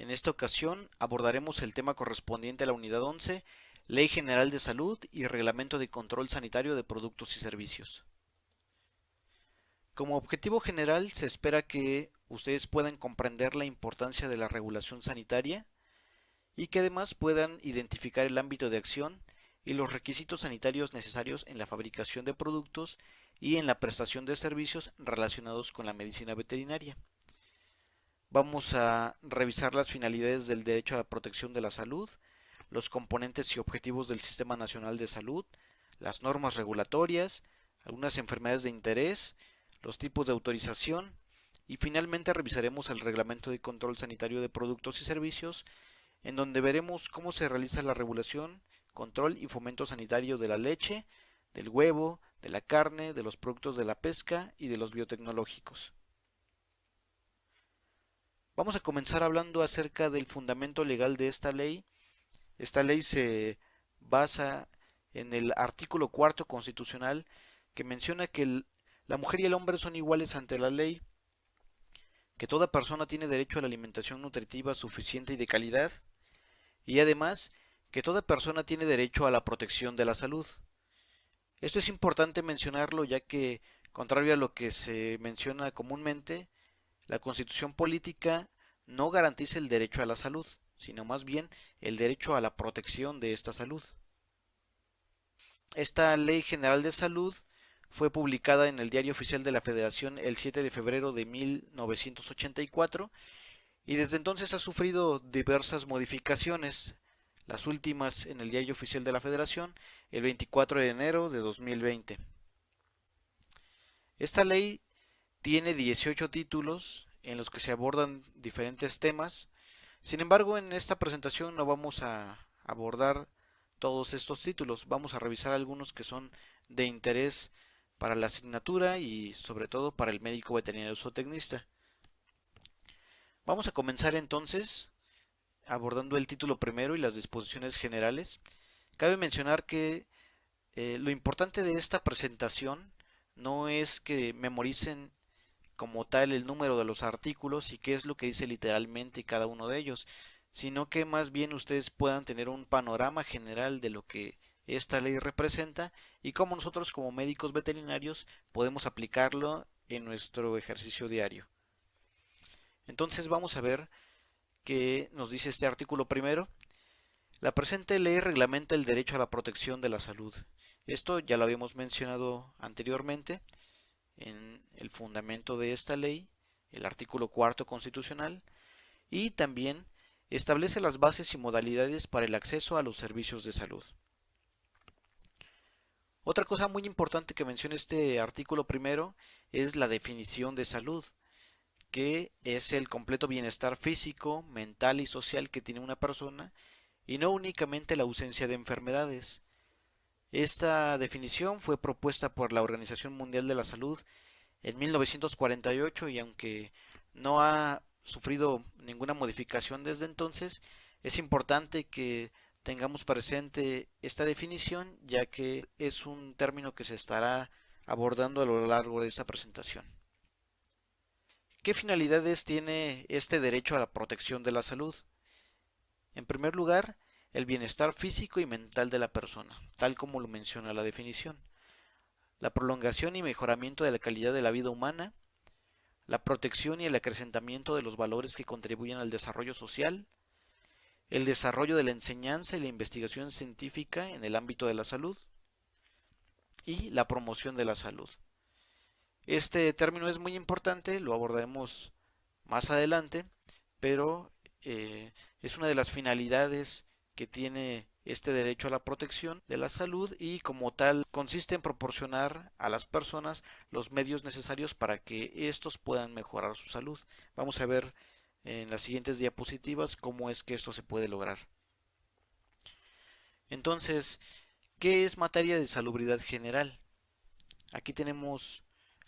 En esta ocasión abordaremos el tema correspondiente a la unidad 11, Ley General de Salud y Reglamento de Control Sanitario de Productos y Servicios. Como objetivo general, se espera que ustedes puedan comprender la importancia de la regulación sanitaria y que además puedan identificar el ámbito de acción y los requisitos sanitarios necesarios en la fabricación de productos y en la prestación de servicios relacionados con la medicina veterinaria. Vamos a revisar las finalidades del derecho a la protección de la salud, los componentes y objetivos del Sistema Nacional de Salud, las normas regulatorias, algunas enfermedades de interés, los tipos de autorización y finalmente revisaremos el Reglamento de Control Sanitario de Productos y Servicios, en donde veremos cómo se realiza la regulación, control y fomento sanitario de la leche, del huevo, de la carne, de los productos de la pesca y de los biotecnológicos. Vamos a comenzar hablando acerca del fundamento legal de esta ley. Esta ley se basa en el artículo cuarto constitucional que menciona que la mujer y el hombre son iguales ante la ley, que toda persona tiene derecho a la alimentación nutritiva suficiente y de calidad, y además que toda persona tiene derecho a la protección de la salud. Esto es importante mencionarlo ya que, contrario a lo que se menciona comúnmente, la Constitución política no garantiza el derecho a la salud, sino más bien el derecho a la protección de esta salud. Esta Ley General de Salud fue publicada en el Diario Oficial de la Federación el 7 de febrero de 1984 y desde entonces ha sufrido diversas modificaciones, las últimas en el Diario Oficial de la Federación el 24 de enero de 2020. Esta ley tiene 18 títulos en los que se abordan diferentes temas. Sin embargo, en esta presentación no vamos a abordar todos estos títulos, vamos a revisar algunos que son de interés para la asignatura y sobre todo para el médico veterinario zootecnista. Vamos a comenzar entonces abordando el título primero y las disposiciones generales. Cabe mencionar que lo importante de esta presentación no es que memoricen como tal el número de los artículos y qué es lo que dice literalmente cada uno de ellos, sino que más bien ustedes puedan tener un panorama general de lo que esta ley representa y cómo nosotros como médicos veterinarios podemos aplicarlo en nuestro ejercicio diario. Entonces vamos a ver qué nos dice este artículo primero. La presente ley reglamenta el derecho a la protección de la salud. Esto ya lo habíamos mencionado anteriormente en el fundamento de esta ley, el artículo cuarto constitucional, y también establece las bases y modalidades para el acceso a los servicios de salud. Otra cosa muy importante que menciona este artículo primero es la definición de salud, que es el completo bienestar físico, mental y social que tiene una persona y no únicamente la ausencia de enfermedades. Esta definición fue propuesta por la Organización Mundial de la Salud en 1948 y aunque no ha sufrido ninguna modificación desde entonces, es importante que tengamos presente esta definición ya que es un término que se estará abordando a lo largo de esta presentación. ¿Qué finalidades tiene este derecho a la protección de la salud? En primer lugar, el bienestar físico y mental de la persona, tal como lo menciona la definición, la prolongación y mejoramiento de la calidad de la vida humana, la protección y el acrecentamiento de los valores que contribuyen al desarrollo social, el desarrollo de la enseñanza y la investigación científica en el ámbito de la salud y la promoción de la salud. Este término es muy importante, lo abordaremos más adelante, pero es una de las finalidades que tiene este derecho a la protección de la salud y como tal consiste en proporcionar a las personas los medios necesarios para que estos puedan mejorar su salud. Vamos a ver en las siguientes diapositivas cómo es que esto se puede lograr. Entonces, ¿qué es materia de salubridad general? Aquí tenemos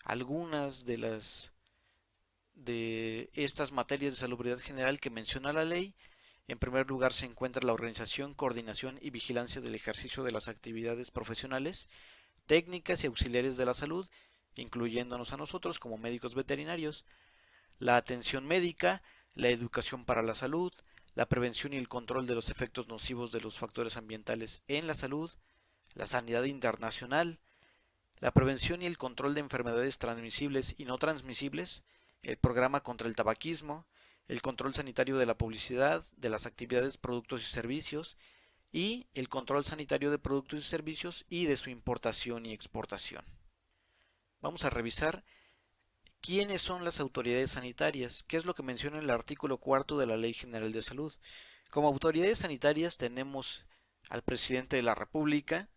algunas de estas materias de salubridad general que menciona la ley. En primer lugar se encuentra la organización, coordinación y vigilancia del ejercicio de las actividades profesionales, técnicas y auxiliares de la salud, incluyéndonos a nosotros como médicos veterinarios, la atención médica, la educación para la salud, la prevención y el control de los efectos nocivos de los factores ambientales en la salud, la sanidad internacional, la prevención y el control de enfermedades transmisibles y no transmisibles, el programa contra el tabaquismo, el control sanitario de la publicidad, de las actividades, productos y servicios, y el control sanitario de productos y servicios y de su importación y exportación. Vamos a revisar quiénes son las autoridades sanitarias, qué es lo que menciona el artículo cuarto de la Ley General de Salud. Como autoridades sanitarias tenemos al presidente de la República,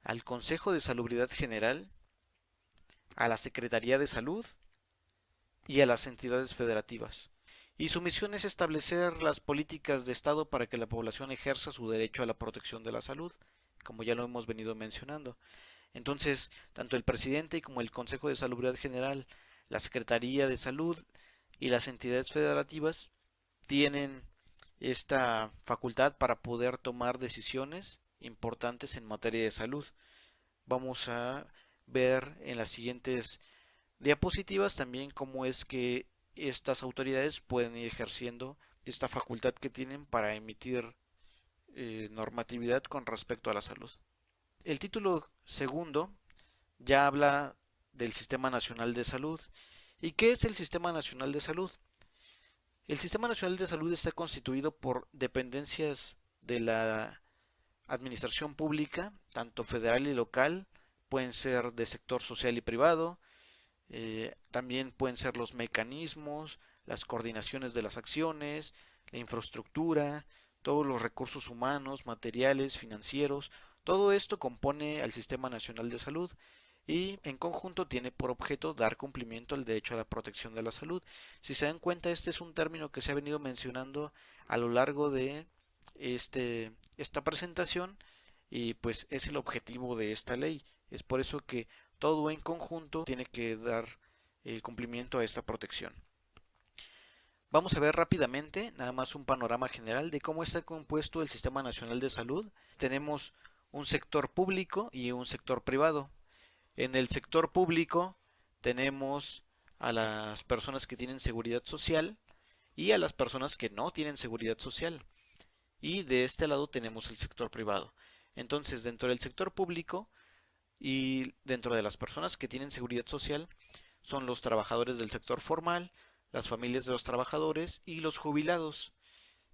al Consejo de Salubridad General, a la Secretaría de Salud y a las entidades federativas. Y su misión es establecer las políticas de Estado para que la población ejerza su derecho a la protección de la salud, como ya lo hemos venido mencionando. Entonces, tanto el presidente como el Consejo de Salubridad General, la Secretaría de Salud y las entidades federativas tienen esta facultad para poder tomar decisiones importantes en materia de salud. Vamos a ver en las siguientes diapositivas también cómo es que estas autoridades pueden ir ejerciendo esta facultad que tienen para emitir normatividad con respecto a la salud. El título segundo ya habla del Sistema Nacional de Salud. ¿Y qué es el Sistema Nacional de Salud? El Sistema Nacional de Salud está constituido por dependencias de la administración pública, tanto federal y local, pueden ser de sector social y privado, también pueden ser los mecanismos, las coordinaciones de las acciones, la infraestructura, todos los recursos humanos, materiales, financieros, todo esto compone al Sistema Nacional de Salud y en conjunto tiene por objeto dar cumplimiento al derecho a la protección de la salud. Si se dan cuenta, este es un término que se ha venido mencionando a lo largo de esta presentación y pues es el objetivo de esta ley. Es por eso que todo en conjunto tiene que dar el cumplimiento a esta protección. Vamos a ver rápidamente, nada más un panorama general de cómo está compuesto el Sistema Nacional de Salud. Tenemos un sector público y un sector privado. En el sector público tenemos a las personas que tienen seguridad social y a las personas que no tienen seguridad social. Y de este lado tenemos el sector privado. Entonces, dentro del sector público y dentro de las personas que tienen seguridad social son los trabajadores del sector formal, las familias de los trabajadores y los jubilados.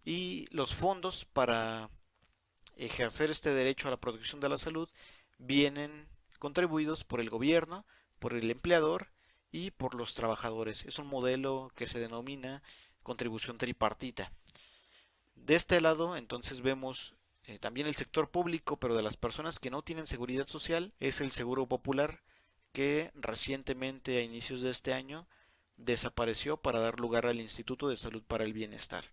Y los fondos para ejercer este derecho a la protección de la salud vienen contribuidos por el gobierno, por el empleador y por los trabajadores. Es un modelo que se denomina contribución tripartita. De este lado, entonces vemos también el sector público, pero de las personas que no tienen seguridad social, es el Seguro Popular, que recientemente a inicios de este año desapareció para dar lugar al Instituto de Salud para el Bienestar.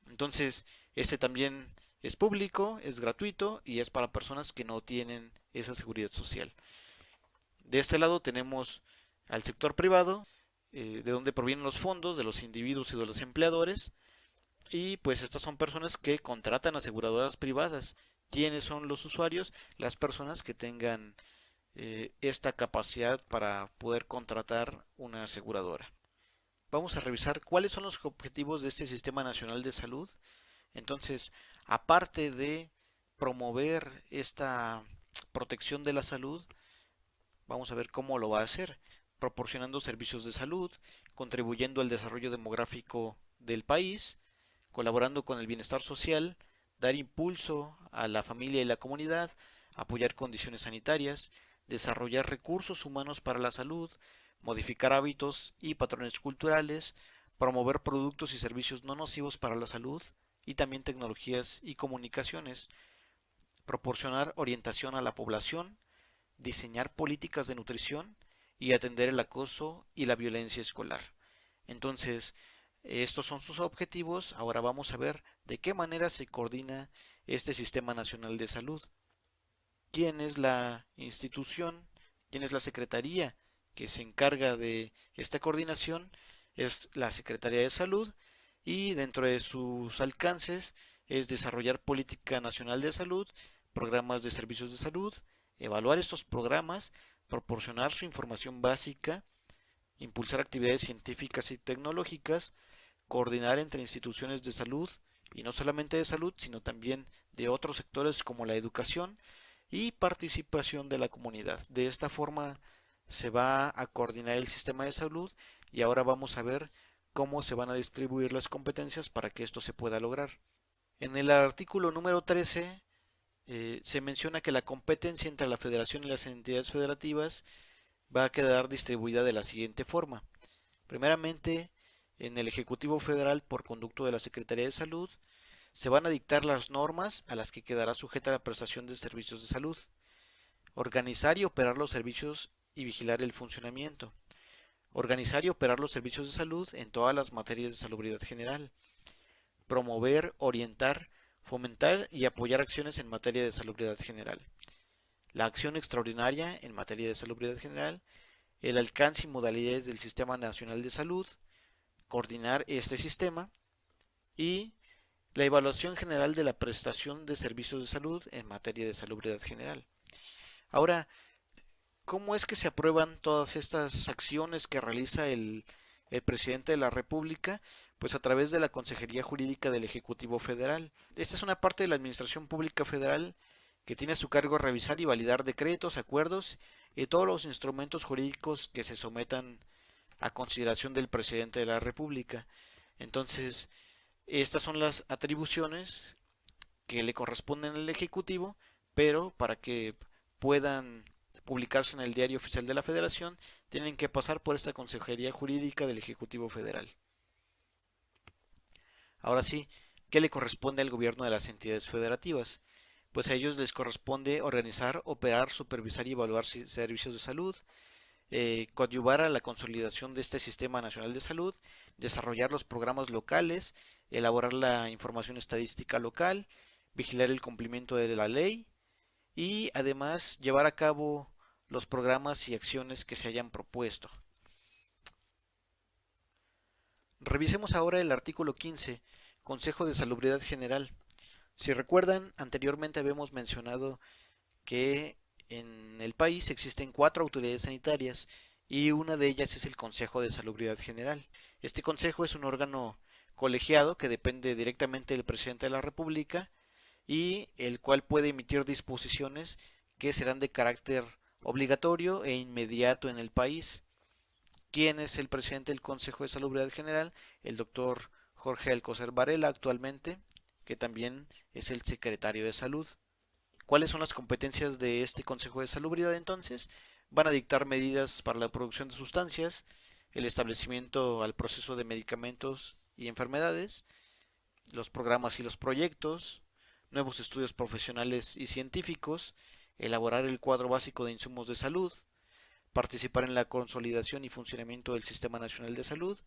Entonces, este también es público, es gratuito y es para personas que no tienen esa seguridad social. De este lado tenemos al sector privado, de donde provienen los fondos de los individuos y de los empleadores, y pues estas son personas que contratan aseguradoras privadas. ¿Quiénes son los usuarios? Las personas que tengan esta capacidad para poder contratar una aseguradora. Vamos a revisar cuáles son los objetivos de este Sistema Nacional de Salud. Entonces, aparte de promover esta protección de la salud, vamos a ver cómo lo va a hacer, proporcionando servicios de salud, contribuyendo al desarrollo demográfico del país, colaborando con el bienestar social, dar impulso a la familia y la comunidad, apoyar condiciones sanitarias, desarrollar recursos humanos para la salud, modificar hábitos y patrones culturales, promover productos y servicios no nocivos para la salud y también tecnologías y comunicaciones, proporcionar orientación a la población, diseñar políticas de nutrición y atender el acoso y la violencia escolar. Entonces, estos son sus objetivos. Ahora vamos a ver de qué manera se coordina este Sistema Nacional de Salud. ¿Quién es la institución? ¿Quién es la secretaría que se encarga de esta coordinación? Es la Secretaría de Salud y dentro de sus alcances es desarrollar política nacional de salud, programas de servicios de salud, evaluar estos programas, proporcionar su información básica, impulsar actividades científicas y tecnológicas, coordinar entre instituciones de salud, y no solamente de salud, sino también de otros sectores como la educación y participación de la comunidad. De esta forma se va a coordinar el sistema de salud y ahora vamos a ver cómo se van a distribuir las competencias para que esto se pueda lograr. En el artículo número 13 se menciona que la competencia entre la federación y las entidades federativas va a quedar distribuida de la siguiente forma. Primeramente, en el Ejecutivo Federal, por conducto de la Secretaría de Salud, se van a dictar las normas a las que quedará sujeta la prestación de servicios de salud, organizar y operar los servicios y vigilar el funcionamiento, organizar y operar los servicios de salud en todas las materias de salubridad general, promover, orientar, fomentar y apoyar acciones en materia de salubridad general, la acción extraordinaria en materia de salubridad general, el alcance y modalidades del Sistema Nacional de Salud, coordinar este sistema y la evaluación general de la prestación de servicios de salud en materia de salubridad general. Ahora, ¿cómo es que se aprueban todas estas acciones que realiza el presidente de la República? Pues a través de la Consejería Jurídica del Ejecutivo Federal. Esta es una parte de la Administración Pública Federal que tiene a su cargo revisar y validar decretos, acuerdos y todos los instrumentos jurídicos que se sometan a consideración del presidente de la República. Entonces, estas son las atribuciones que le corresponden al Ejecutivo, pero para que puedan publicarse en el Diario Oficial de la Federación, tienen que pasar por esta Consejería Jurídica del Ejecutivo Federal. Ahora sí, ¿qué le corresponde al gobierno de las entidades federativas? Pues a ellos les corresponde organizar, operar, supervisar y evaluar servicios de salud, coadyuvar a la consolidación de este Sistema Nacional de Salud, desarrollar los programas locales, elaborar la información estadística local, vigilar el cumplimiento de la ley y además llevar a cabo los programas y acciones que se hayan propuesto. Revisemos ahora el artículo 15, Consejo de Salubridad General. Si recuerdan, anteriormente habíamos mencionado que en el país existen 4 autoridades sanitarias y una de ellas es el Consejo de Salubridad General. Este consejo es un órgano colegiado que depende directamente del presidente de la República y el cual puede emitir disposiciones que serán de carácter obligatorio e inmediato en el país. ¿Quién es el presidente del Consejo de Salubridad General? El doctor Jorge Alcocer Varela actualmente, que también es el secretario de Salud. ¿Cuáles son las competencias de este Consejo de Salubridad entonces? Van a dictar medidas para la producción de sustancias, el establecimiento al proceso de medicamentos y enfermedades, los programas y los proyectos, nuevos estudios profesionales y científicos, elaborar el cuadro básico de insumos de salud, participar en la consolidación y funcionamiento del Sistema Nacional de Salud,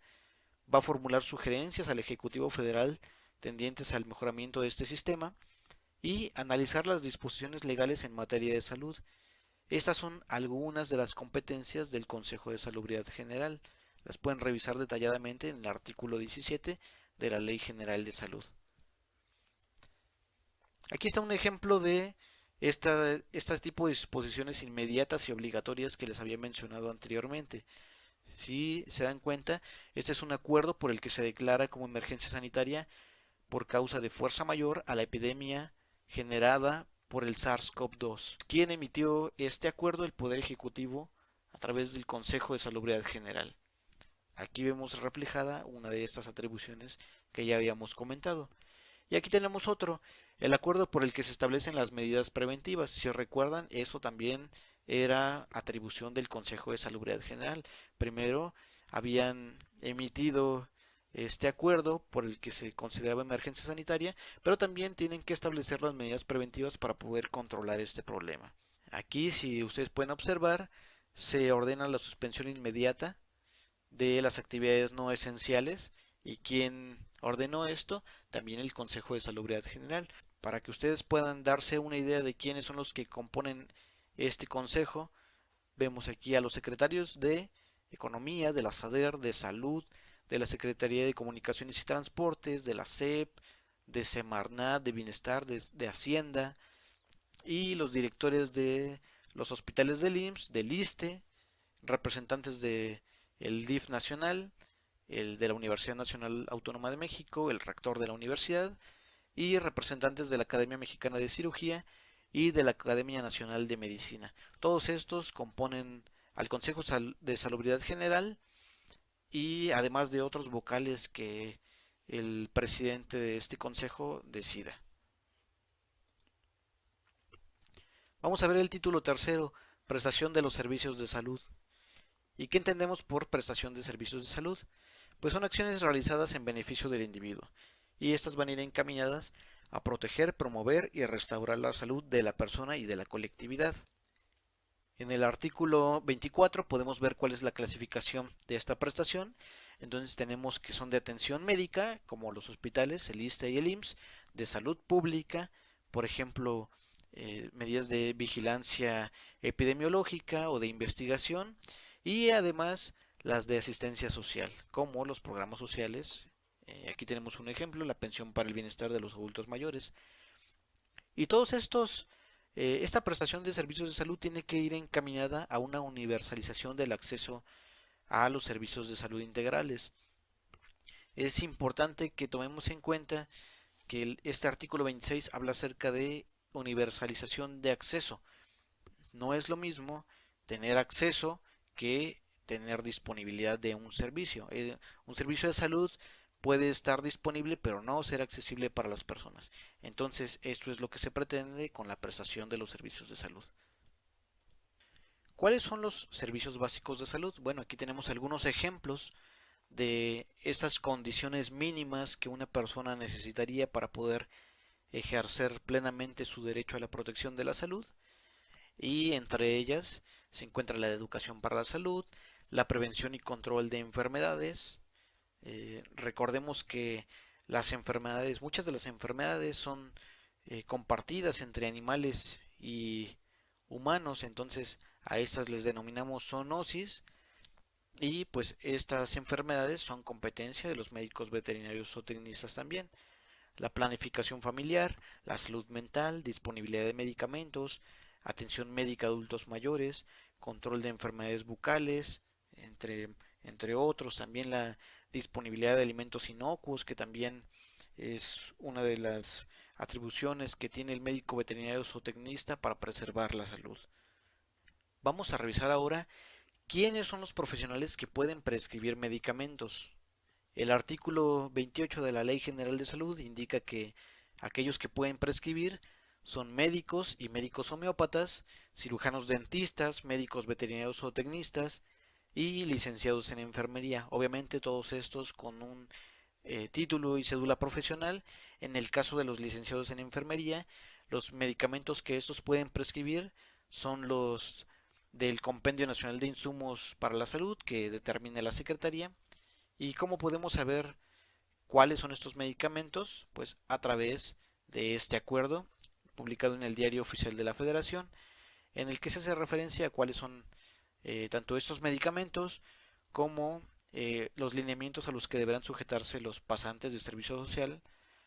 va a formular sugerencias al Ejecutivo Federal tendientes al mejoramiento de este sistema y analizar las disposiciones legales en materia de salud. Estas son algunas de las competencias del Consejo de Salubridad General. Las pueden revisar detalladamente en el artículo 17 de la Ley General de Salud. Aquí está un ejemplo de este tipo de disposiciones inmediatas y obligatorias que les había mencionado anteriormente. Si se dan cuenta, este es un acuerdo por el que se declara como emergencia sanitaria por causa de fuerza mayor a la epidemia generada por el SARS-CoV-2. ¿Quién emitió este acuerdo? El Poder Ejecutivo a través del Consejo de Salubridad General. Aquí vemos reflejada una de estas atribuciones que ya habíamos comentado. Y aquí tenemos otro, el acuerdo por el que se establecen las medidas preventivas. Si recuerdan, eso también era atribución del Consejo de Salubridad General. Primero habían emitido este acuerdo por el que se consideraba emergencia sanitaria, pero también tienen que establecer las medidas preventivas para poder controlar este problema. Aquí, si ustedes pueden observar, se ordena la suspensión inmediata de las actividades no esenciales. ¿Y quién ordenó esto? También el Consejo de Salubridad General. Para que ustedes puedan darse una idea de quiénes son los que componen este consejo, vemos aquí a los secretarios de Economía, de la SADER, de Salud, de la Secretaría de Comunicaciones y Transportes, de la SEP, de Semarnat, de Bienestar, de Hacienda, y los directores de los hospitales del IMSS, del ISSSTE, representantes de el DIF nacional, el de la Universidad Nacional Autónoma de México, el rector de la universidad, y representantes de la Academia Mexicana de Cirugía y de la Academia Nacional de Medicina. Todos estos componen al Consejo de Salubridad General y además de otros vocales que el presidente de este consejo decida. Vamos a ver el título tercero, prestación de los servicios de salud. ¿Y qué entendemos por prestación de servicios de salud? Pues son acciones realizadas en beneficio del individuo, y estas van a ir encaminadas a proteger, promover y restaurar la salud de la persona y de la colectividad. En el artículo 24 podemos ver cuál es la clasificación de esta prestación. Entonces tenemos que son de atención médica, como los hospitales, el ISSSTE y el IMSS, de salud pública, por ejemplo, medidas de vigilancia epidemiológica o de investigación, y además las de asistencia social, como los programas sociales. Aquí tenemos un ejemplo, la pensión para el bienestar de los adultos mayores. Y todos estos, esta prestación de servicios de salud tiene que ir encaminada a una universalización del acceso a los servicios de salud integrales. Es importante que tomemos en cuenta que este artículo 26 habla acerca de universalización de acceso. No es lo mismo tener acceso que tener disponibilidad de un servicio. Un servicio de salud puede estar disponible pero no ser accesible para las personas. Entonces, esto es lo que se pretende con la prestación de los servicios de salud. ¿Cuáles son los servicios básicos de salud? Bueno, aquí tenemos algunos ejemplos de estas condiciones mínimas que una persona necesitaría para poder ejercer plenamente su derecho a la protección de la salud, y entre ellas se encuentra la educación para la salud, la prevención y control de enfermedades. Recordemos que las enfermedades, muchas de las enfermedades son compartidas entre animales y humanos, entonces a estas les denominamos zoonosis, y pues estas enfermedades son competencia de los médicos veterinarios o tecnistas también. La planificación familiar, la salud mental, disponibilidad de medicamentos, atención médica a adultos mayores, control de enfermedades bucales, entre otros. También la disponibilidad de alimentos inocuos, que también es una de las atribuciones que tiene el médico veterinario zootecnista para preservar la salud. Vamos a revisar ahora quiénes son los profesionales que pueden prescribir medicamentos. El artículo 28 de la Ley General de Salud indica que aquellos que pueden prescribir son médicos y médicos homeópatas, cirujanos dentistas, médicos veterinarios o tecnistas y licenciados en enfermería. Obviamente todos estos con un título y cédula profesional. En el caso de los licenciados en enfermería, los medicamentos que estos pueden prescribir son los del Compendio Nacional de Insumos para la Salud que determina la Secretaría. ¿Y cómo podemos saber cuáles son estos medicamentos? Pues a través de este acuerdo publicado en el Diario Oficial de la Federación, en el que se hace referencia a cuáles son tanto estos medicamentos como los lineamientos a los que deberán sujetarse los pasantes de servicio social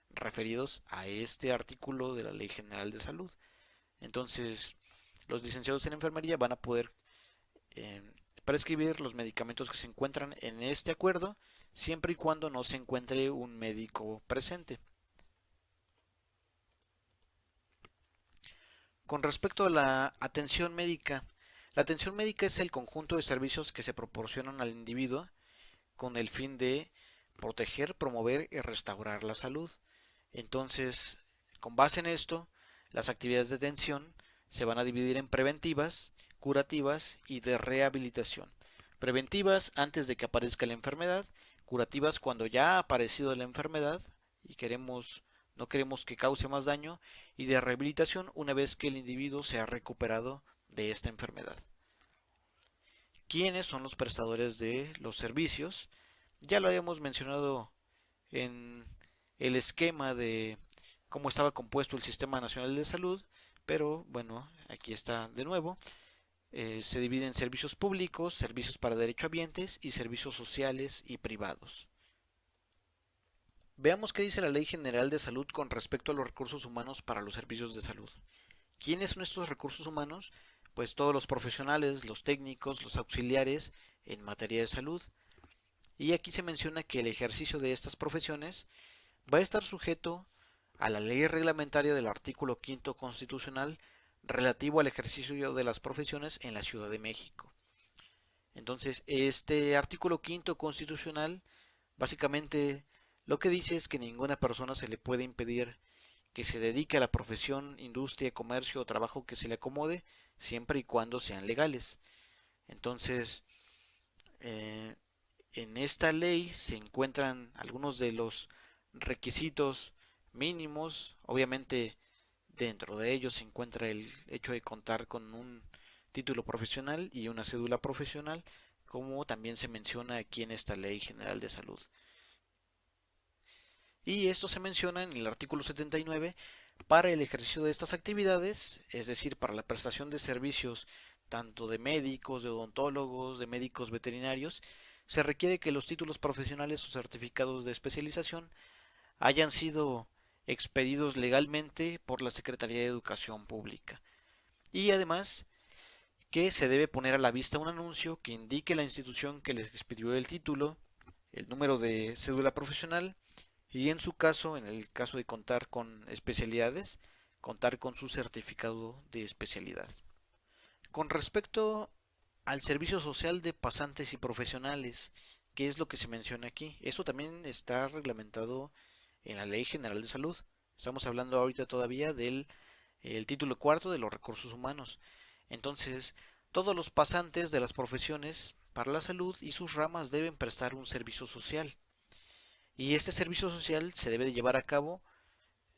referidos a este artículo de la Ley General de Salud. Entonces, los licenciados en enfermería van a poder eh, prescribir los medicamentos que se encuentran en este acuerdo, siempre y cuando no se encuentre un médico presente. Con respecto a la atención médica es el conjunto de servicios que se proporcionan al individuo con el fin de proteger, promover y restaurar la salud. Entonces, con base en esto, las actividades de atención se van a dividir en preventivas, curativas y de rehabilitación. Preventivas antes de que aparezca la enfermedad, curativas cuando ya ha aparecido la enfermedad y no queremos que cause más daño, y de rehabilitación una vez que el individuo se ha recuperado de esta enfermedad. ¿Quiénes son los prestadores de los servicios? Ya lo habíamos mencionado en el esquema de cómo estaba compuesto el Sistema Nacional de Salud, pero bueno, aquí está de nuevo. Se divide en servicios públicos, servicios para derechohabientes y servicios sociales y privados. Veamos qué dice la Ley General de Salud con respecto a los recursos humanos para los servicios de salud. ¿Quiénes son estos recursos humanos? Pues todos los profesionales, los técnicos, los auxiliares en materia de salud. Y aquí se menciona que el ejercicio de estas profesiones va a estar sujeto a la ley reglamentaria del artículo quinto constitucional relativo al ejercicio de las profesiones en la Ciudad de México. Entonces, este artículo quinto constitucional básicamente lo que dice es que ninguna persona se le puede impedir que se dedique a la profesión, industria, comercio o trabajo que se le acomode, siempre y cuando sean legales. Entonces, eh, en esta ley se encuentran algunos de los requisitos mínimos. Obviamente, dentro de ellos se encuentra el hecho de contar con un título profesional y una cédula profesional, como también se menciona aquí en esta Ley General de Salud. Y esto se menciona en el artículo 79 para el ejercicio de estas actividades, es decir, para la prestación de servicios tanto de médicos, de odontólogos, de médicos veterinarios, se requiere que los títulos profesionales o certificados de especialización hayan sido expedidos legalmente por la Secretaría de Educación Pública. Y además que se debe poner a la vista un anuncio que indique la institución que les expidió el título, el número de cédula profesional y en su caso, en el caso de contar con especialidades, contar con su certificado de especialidad. Con respecto al servicio social de pasantes y profesionales, ¿qué es lo que se menciona aquí? Eso también está reglamentado en la Ley General de Salud. Estamos hablando ahorita todavía del el título cuarto de los recursos humanos. Entonces, todos los pasantes de las profesiones para la salud y sus ramas deben prestar un servicio social. Y este servicio social se debe de llevar a cabo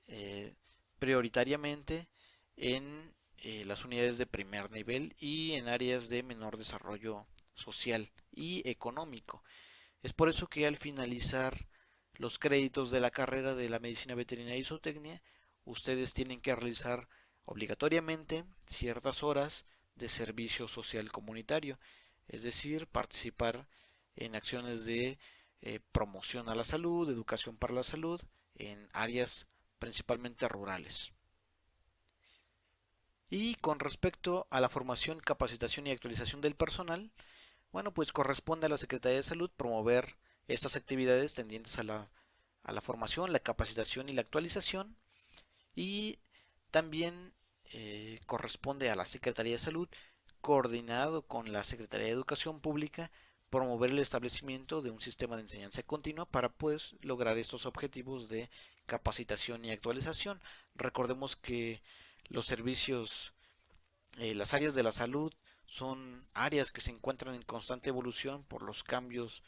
eh, prioritariamente en las unidades de primer nivel y en áreas de menor desarrollo social y económico. Es por eso que al finalizar los créditos de la carrera de la medicina veterinaria y zootecnia, ustedes tienen que realizar obligatoriamente ciertas horas de servicio social comunitario, es decir, participar en acciones de promoción a la salud, educación para la salud, en áreas principalmente rurales. Y con respecto a la formación, capacitación y actualización del personal, bueno, pues corresponde a la Secretaría de Salud promover estas actividades tendientes a la formación, la capacitación y la actualización. Y también corresponde a la Secretaría de Salud, coordinado con la Secretaría de Educación Pública, promover el establecimiento de un sistema de enseñanza continua para pues lograr estos objetivos de capacitación y actualización. Recordemos que los servicios, las áreas de la salud son áreas que se encuentran en constante evolución por los cambios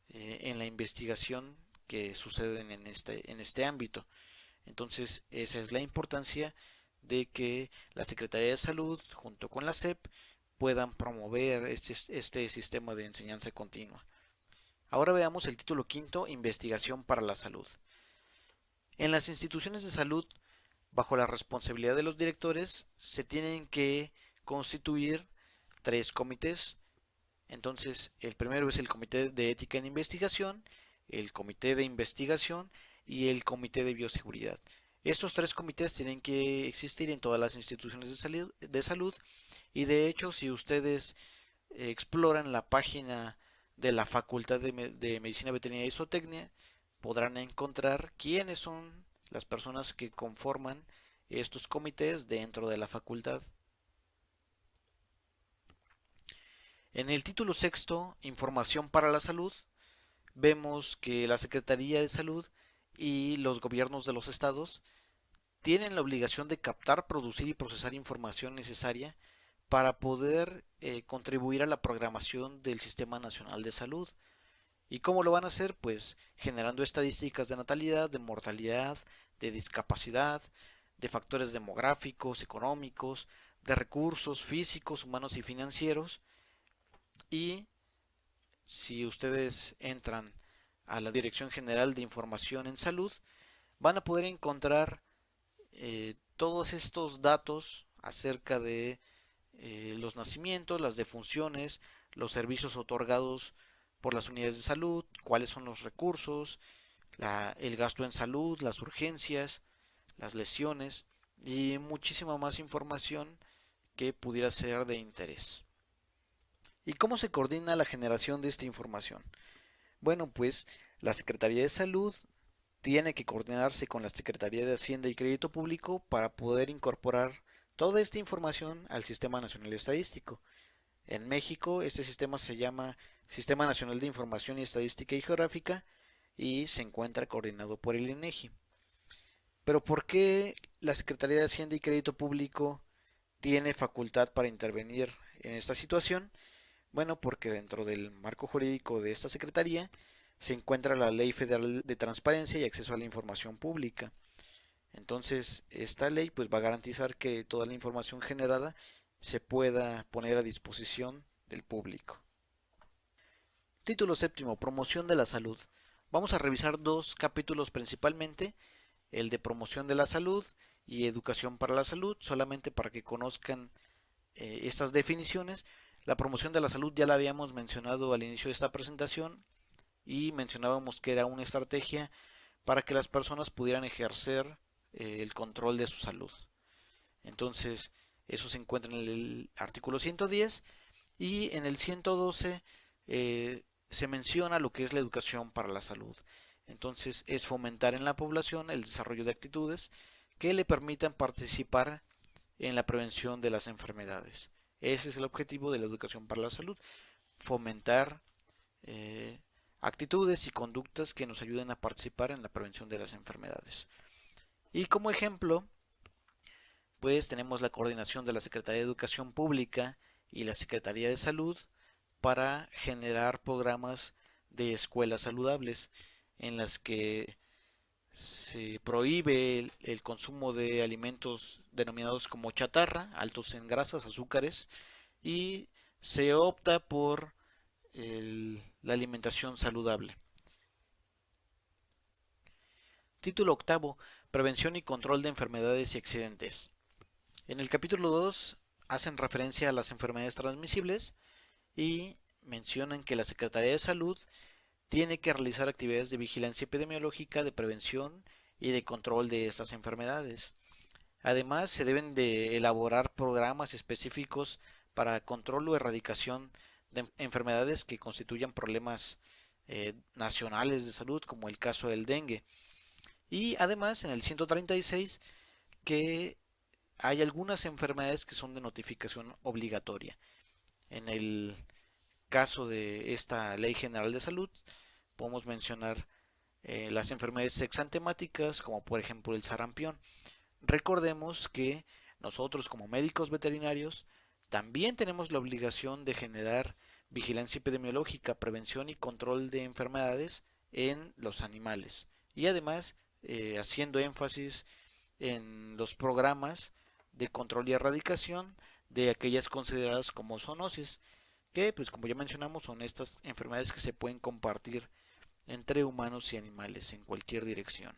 en la investigación que suceden en este ámbito. Entonces, esa es la importancia de que la Secretaría de Salud, junto con la SEP, puedan promover este sistema de enseñanza continua. Ahora veamos el título quinto, Investigación para la Salud. En las instituciones de salud, bajo la responsabilidad de los directores, se tienen que constituir tres comités. Entonces, el primero es el Comité de Ética en Investigación, el Comité de Investigación y el Comité de Bioseguridad. Estos tres comités tienen que existir en todas las instituciones de salud y de hecho si ustedes exploran la página de la Facultad de Medicina Veterinaria y Zootecnia podrán encontrar quiénes son las personas que conforman estos comités dentro de la facultad. En el título sexto, Información para la Salud, vemos que la Secretaría de Salud y los gobiernos de los estados tienen la obligación de captar, producir y procesar información necesaria para poder contribuir a la programación del Sistema Nacional de Salud. ¿Y cómo lo van a hacer? Pues generando estadísticas de natalidad, de mortalidad, de discapacidad, de factores demográficos, económicos, de recursos físicos, humanos y financieros. Y si ustedes entran a la Dirección General de Información en Salud, van a poder encontrar todos estos datos acerca de los nacimientos, las defunciones, los servicios otorgados por las unidades de salud, cuáles son los recursos, el gasto en salud, las urgencias, las lesiones y muchísima más información que pudiera ser de interés. ¿Y cómo se coordina la generación de esta información? Bueno, pues la Secretaría de Salud tiene que coordinarse con la Secretaría de Hacienda y Crédito Público para poder incorporar toda esta información al Sistema Nacional Estadístico. En México, este sistema se llama Sistema Nacional de Información y Estadística y Geográfica y se encuentra coordinado por el INEGI. Pero ¿por qué la Secretaría de Hacienda y Crédito Público tiene facultad para intervenir en esta situación? Bueno, porque dentro del marco jurídico de esta Secretaría se encuentra la Ley Federal de Transparencia y Acceso a la Información Pública. Entonces, esta ley pues va a garantizar que toda la información generada se pueda poner a disposición del público. Título séptimo, promoción de la salud. Vamos a revisar dos capítulos principalmente, el de promoción de la salud y educación para la salud, solamente para que conozcan estas definiciones. La promoción de la salud ya la habíamos mencionado al inicio de esta presentación y mencionábamos que era una estrategia para que las personas pudieran ejercer el control de su salud. Entonces, eso se encuentra en el artículo 110 y en el 112 se menciona lo que es la educación para la salud. Entonces, es fomentar en la población el desarrollo de actitudes que le permitan participar en la prevención de las enfermedades. Ese es el objetivo de la educación para la salud, fomentar eh, actitudes y conductas que nos ayuden a participar en la prevención de las enfermedades. Y como ejemplo, pues tenemos la coordinación de la Secretaría de Educación Pública y la Secretaría de Salud para generar programas de escuelas saludables en las que se prohíbe el consumo de alimentos denominados como chatarra, altos en grasas, azúcares, y se opta por la alimentación saludable. Título octavo, prevención y control de enfermedades y accidentes. En el capítulo 2 hacen referencia a las enfermedades transmisibles y mencionan que la Secretaría de Salud tiene que realizar actividades de vigilancia epidemiológica, de prevención y de control de estas enfermedades. Además, se deben de elaborar programas específicos para control o erradicación de enfermedades que constituyan problemas nacionales de salud, como el caso del dengue. Y además, en el 136, que hay algunas enfermedades que son de notificación obligatoria. En el caso de esta Ley General de Salud, podemos mencionar las enfermedades exantemáticas, como por ejemplo el sarampión. Recordemos que nosotros como médicos veterinarios también tenemos la obligación de generar vigilancia epidemiológica, prevención y control de enfermedades en los animales. Y además haciendo énfasis en los programas de control y erradicación de aquellas consideradas como zoonosis, que pues como ya mencionamos son estas enfermedades que se pueden compartir entre humanos y animales en cualquier dirección.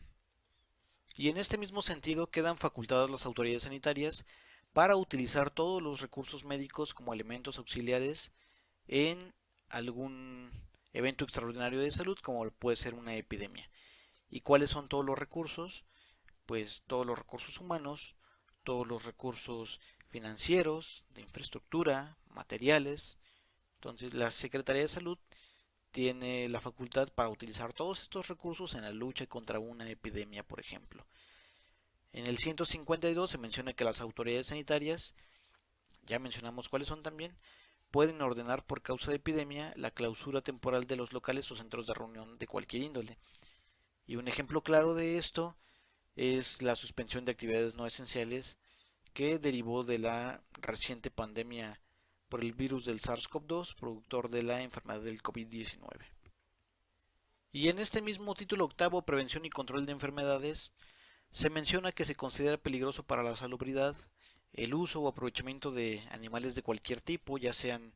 Y en este mismo sentido quedan facultadas las autoridades sanitarias para utilizar todos los recursos médicos como elementos auxiliares en algún evento extraordinario de salud como puede ser una epidemia. ¿Y cuáles son todos los recursos? Pues todos los recursos humanos, todos los recursos financieros, de infraestructura, materiales. Entonces la Secretaría de Salud tiene la facultad para utilizar todos estos recursos en la lucha contra una epidemia, por ejemplo. En el 152 se menciona que las autoridades sanitarias, ya mencionamos cuáles son también, pueden ordenar por causa de epidemia la clausura temporal de los locales o centros de reunión de cualquier índole. Y un ejemplo claro de esto es la suspensión de actividades no esenciales que derivó de la reciente pandemia por el virus del SARS-CoV-2, productor de la enfermedad del COVID-19. Y en este mismo título octavo, Prevención y Control de Enfermedades, se menciona que se considera peligroso para la salubridad el uso o aprovechamiento de animales de cualquier tipo, ya sean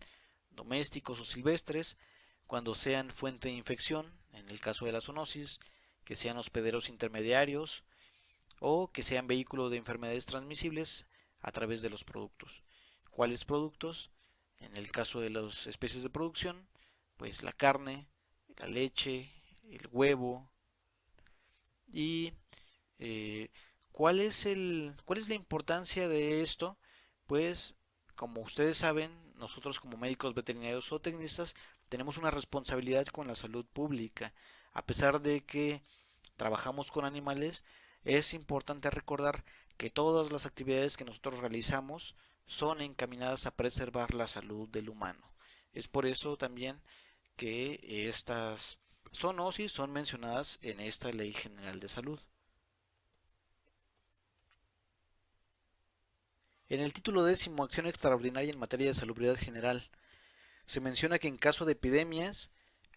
domésticos o silvestres, cuando sean fuente de infección, en el caso de la zoonosis, que sean hospederos intermediarios o que sean vehículo de enfermedades transmisibles a través de los productos. ¿Cuáles productos? En el caso de las especies de producción, pues la carne, la leche, el huevo y eh, ¿cuál es la importancia de esto? Pues, como ustedes saben, nosotros como médicos veterinarios o tecnistas tenemos una responsabilidad con la salud pública, a pesar de que trabajamos con animales, es importante recordar que todas las actividades que nosotros realizamos son encaminadas a preservar la salud del humano. Es por eso también que estas zoonosis son mencionadas en esta Ley General de Salud. En el título décimo, Acción extraordinaria en materia de salubridad general, se menciona que en caso de epidemias,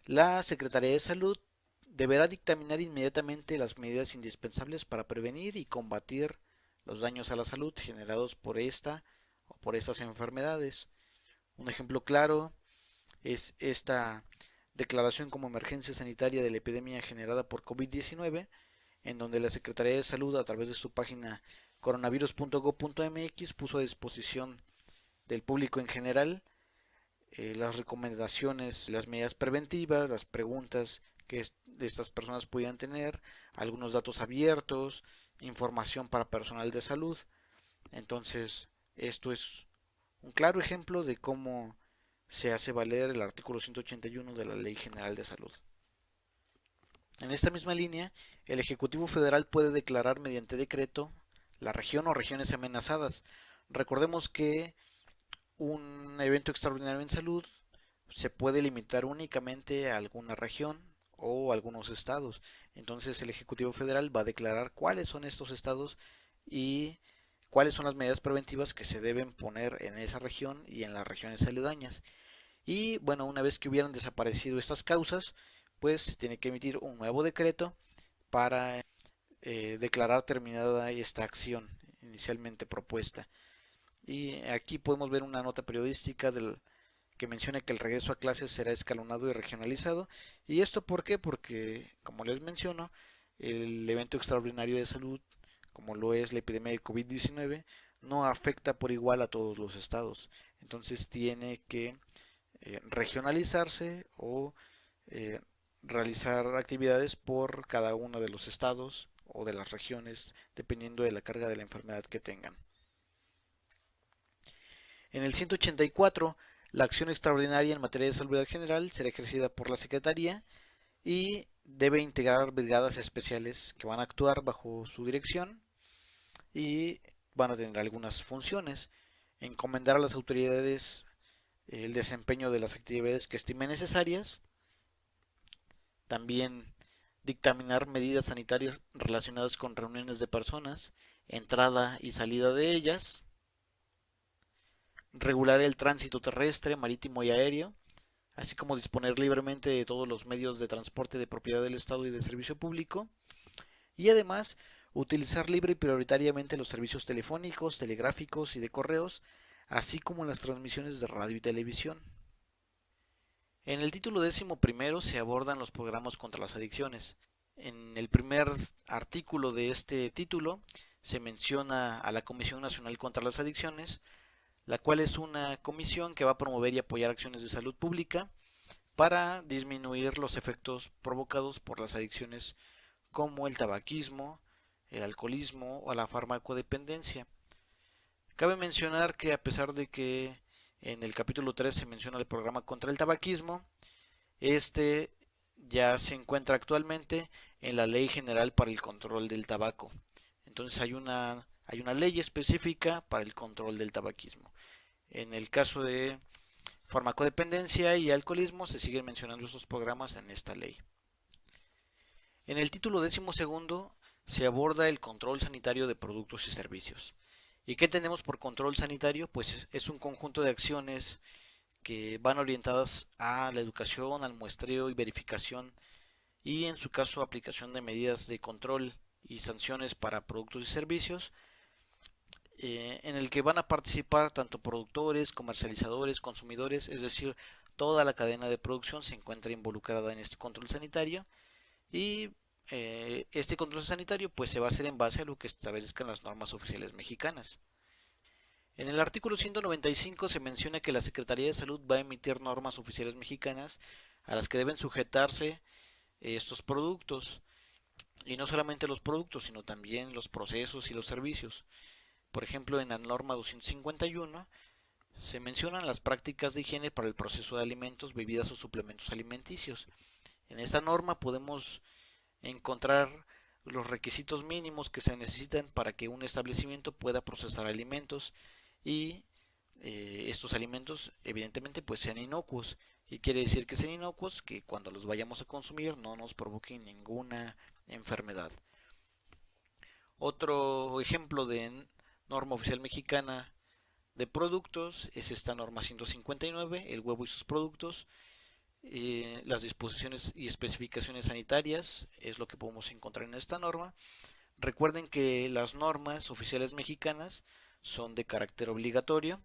la Secretaría de Salud deberá dictaminar inmediatamente las medidas indispensables para prevenir y combatir los daños a la salud generados por esta o por estas enfermedades. Un ejemplo claro es esta declaración como emergencia sanitaria de la epidemia generada por COVID-19, en donde la Secretaría de Salud, a través de su página coronavirus.gov.mx, puso a disposición del público en general las recomendaciones, las medidas preventivas, las preguntas que estas personas pudieran tener, algunos datos abiertos, información para personal de salud. Entonces, esto es un claro ejemplo de cómo se hace valer el artículo 181 de la Ley General de Salud. En esta misma línea, el Ejecutivo Federal puede declarar mediante decreto la región o regiones amenazadas. Recordemos que un evento extraordinario en salud se puede limitar únicamente a alguna región o algunos estados. Entonces el Ejecutivo Federal va a declarar cuáles son estos estados y cuáles son las medidas preventivas que se deben poner en esa región y en las regiones aledañas. Y bueno, una vez que hubieran desaparecido estas causas, pues se tiene que emitir un nuevo decreto para declarar terminada esta acción inicialmente propuesta. Y aquí podemos ver una nota periodística que menciona que el regreso a clases será escalonado y regionalizado. ¿Y esto por qué? Porque, como les menciono, el evento extraordinario de salud, como lo es la epidemia de COVID-19, no afecta por igual a todos los estados. Entonces tiene que regionalizarse o eh, realizar actividades por cada uno de los estados o de las regiones, dependiendo de la carga de la enfermedad que tengan. En el 184, la acción extraordinaria en materia de salud general será ejercida por la Secretaría y debe integrar brigadas especiales que van a actuar bajo su dirección y van a tener algunas funciones. Encomendar a las autoridades el desempeño de las actividades que estimen necesarias. También dictaminar medidas sanitarias relacionadas con reuniones de personas, entrada y salida de ellas, regular el tránsito terrestre, marítimo y aéreo, así como disponer libremente de todos los medios de transporte de propiedad del Estado y de servicio público, y además utilizar libre y prioritariamente los servicios telefónicos, telegráficos y de correos, así como las transmisiones de radio y televisión. En el título 11 se abordan los programas contra las adicciones. En el primer artículo de este título se menciona a la Comisión Nacional contra las Adicciones, la cual es una comisión que va a promover y apoyar acciones de salud pública para disminuir los efectos provocados por las adicciones como el tabaquismo, el alcoholismo o la farmacodependencia. Cabe mencionar que a pesar de que en el capítulo 3 se menciona el programa contra el tabaquismo, este ya se encuentra actualmente en la Ley General para el Control del Tabaco. Entonces hay una ley específica para el control del tabaquismo. En el caso de farmacodependencia y alcoholismo se siguen mencionando estos programas en esta ley. En el título 12 se aborda el control sanitario de productos y servicios. ¿Y qué tenemos por control sanitario? Pues es un conjunto de acciones que van orientadas a la educación, al muestreo y verificación y en su caso aplicación de medidas de control y sanciones para productos y servicios, en el que van a participar tanto productores, comercializadores, consumidores, es decir, toda la cadena de producción se encuentra involucrada en este control sanitario y este control sanitario pues se va a hacer en base a lo que establezcan las normas oficiales mexicanas. En el artículo 195 se menciona que la Secretaría de Salud va a emitir normas oficiales mexicanas a las que deben sujetarse estos productos, y no solamente los productos, sino también los procesos y los servicios. Por ejemplo, en la norma 251 se mencionan las prácticas de higiene para el proceso de alimentos, bebidas o suplementos alimenticios. En esta norma podemos encontrar los requisitos mínimos que se necesitan para que un establecimiento pueda procesar alimentos y estos alimentos evidentemente pues sean inocuos. Y quiere decir que sean inocuos que cuando los vayamos a consumir no nos provoquen ninguna enfermedad. Otro ejemplo de norma oficial mexicana de productos es esta norma 159, el huevo y sus productos. Las disposiciones y especificaciones sanitarias es lo que podemos encontrar en esta norma. Recuerden que las normas oficiales mexicanas son de carácter obligatorio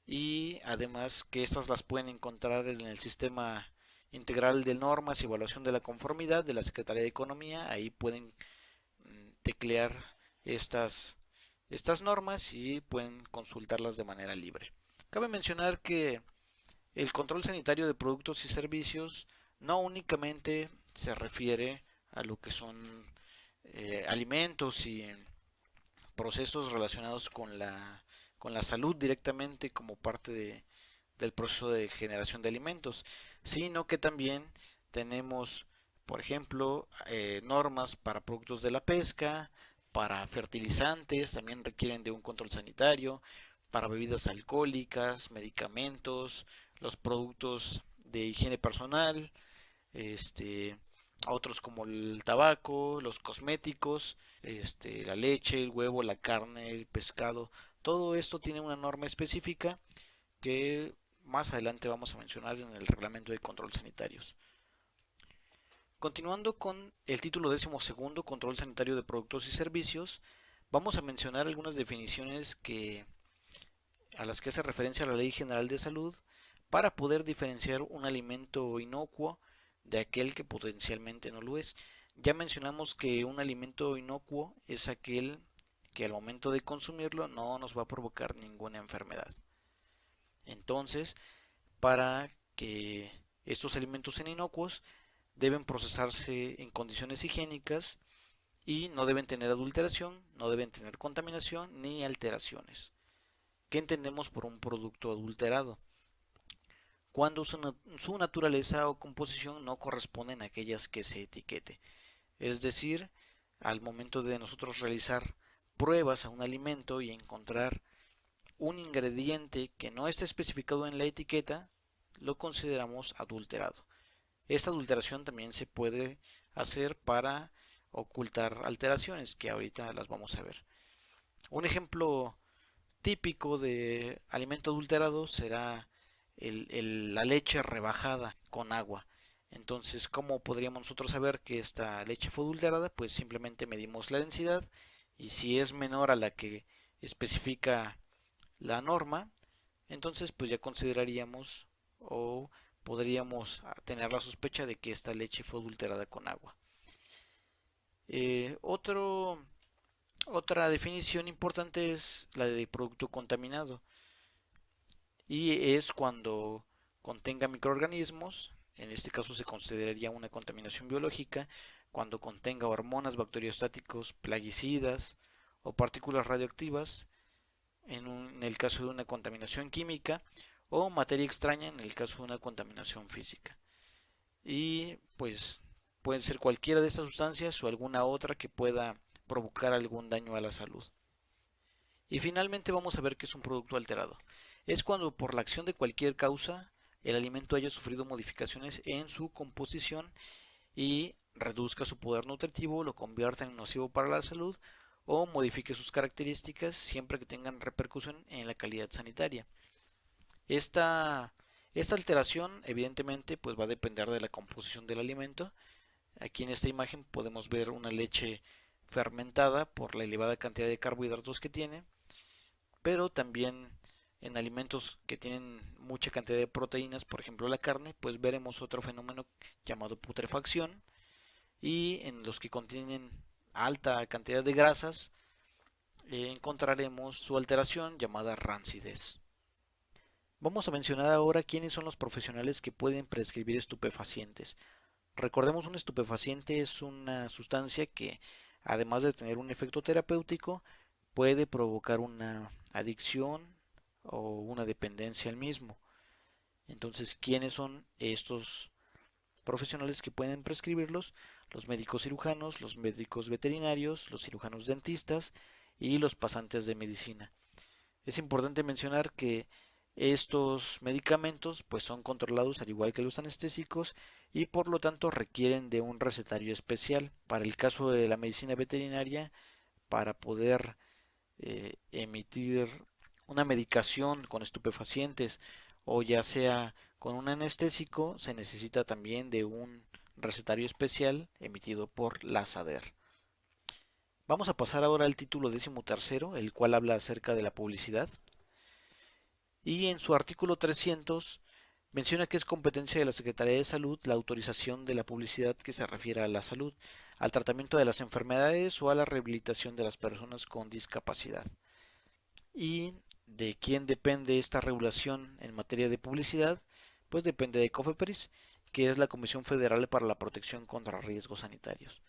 y además que estas las pueden encontrar en el sistema integral de normas y evaluación de la conformidad de la Secretaría de Economía. Ahí pueden teclear estas normas y pueden consultarlas de manera libre. Cabe mencionar que el control sanitario de productos y servicios no únicamente se refiere a lo que son alimentos y procesos relacionados con la salud directamente como parte del proceso de generación de alimentos, sino que también tenemos, por ejemplo, normas para productos de la pesca, para fertilizantes, también requieren de un control sanitario, para bebidas alcohólicas, medicamentos, los productos de higiene personal, este, otros como el tabaco, los cosméticos, la leche, el huevo, la carne, el pescado, todo esto tiene una norma específica que más adelante vamos a mencionar en el reglamento de control sanitarios. Continuando con el título 12, control sanitario de productos y servicios, vamos a mencionar algunas definiciones a las que hace referencia la Ley General de Salud para poder diferenciar un alimento inocuo de aquel que potencialmente no lo es. Ya mencionamos que un alimento inocuo es aquel que al momento de consumirlo no nos va a provocar ninguna enfermedad. Entonces, para que estos alimentos sean inocuos, deben procesarse en condiciones higiénicas y no deben tener adulteración, no deben tener contaminación ni alteraciones. ¿Qué entendemos por un producto adulterado? Cuando su naturaleza o composición no corresponden a aquellas que se etiquete. Es decir, al momento de nosotros realizar pruebas a un alimento y encontrar un ingrediente que no está especificado en la etiqueta, lo consideramos adulterado. Esta adulteración también se puede hacer para ocultar alteraciones, que ahorita las vamos a ver. Un ejemplo típico de alimento adulterado será la leche rebajada con agua. Entonces, ¿cómo podríamos nosotros saber que esta leche fue adulterada? Pues simplemente medimos la densidad y si es menor a la que especifica la norma, entonces pues ya consideraríamos o podríamos tener la sospecha de que esta leche fue adulterada con agua. Eh, otro, Otra definición importante es la de producto contaminado y es cuando contenga microorganismos, en este caso se consideraría una contaminación biológica, cuando contenga hormonas, bacteriostáticos, plaguicidas o partículas radioactivas, en el caso de una contaminación química, o materia extraña en el caso de una contaminación física. Y pues pueden ser cualquiera de estas sustancias o alguna otra que pueda provocar algún daño a la salud. Y finalmente vamos a ver qué es un producto alterado. Es cuando por la acción de cualquier causa el alimento haya sufrido modificaciones en su composición y reduzca su poder nutritivo, lo convierta en nocivo para la salud o modifique sus características siempre que tengan repercusión en la calidad sanitaria. Esta, esta alteración evidentemente pues va a depender de la composición del alimento. Aquí en esta imagen podemos ver una leche fermentada por la elevada cantidad de carbohidratos que tiene, pero también en alimentos que tienen mucha cantidad de proteínas, por ejemplo la carne, pues veremos otro fenómeno llamado putrefacción, y en los que contienen alta cantidad de grasas encontraremos su alteración llamada rancidez. Vamos a mencionar ahora quiénes son los profesionales que pueden prescribir estupefacientes. Recordemos, un estupefaciente es una sustancia que, además de tener un efecto terapéutico, puede provocar una adicción o una dependencia al mismo. Entonces, ¿quiénes son estos profesionales que pueden prescribirlos: los médicos cirujanos, los médicos veterinarios, los cirujanos dentistas y los pasantes de medicina. Es importante mencionar que estos medicamentos pues son controlados al igual que los anestésicos y por lo tanto requieren de un recetario especial. Para el caso de la medicina veterinaria, para poder emitir una medicación con estupefacientes o ya sea con un anestésico, se necesita también de un recetario especial emitido por la SADER. Vamos a pasar ahora al título 13º, el cual habla acerca de la publicidad. Y en su artículo 300 menciona que es competencia de la Secretaría de Salud la autorización de la publicidad que se refiere a la salud, al tratamiento de las enfermedades o a la rehabilitación de las personas con discapacidad. ¿Y de quién depende esta regulación en materia de publicidad? Pues depende de COFEPRIS, que es la Comisión Federal para la Protección contra Riesgos Sanitarios.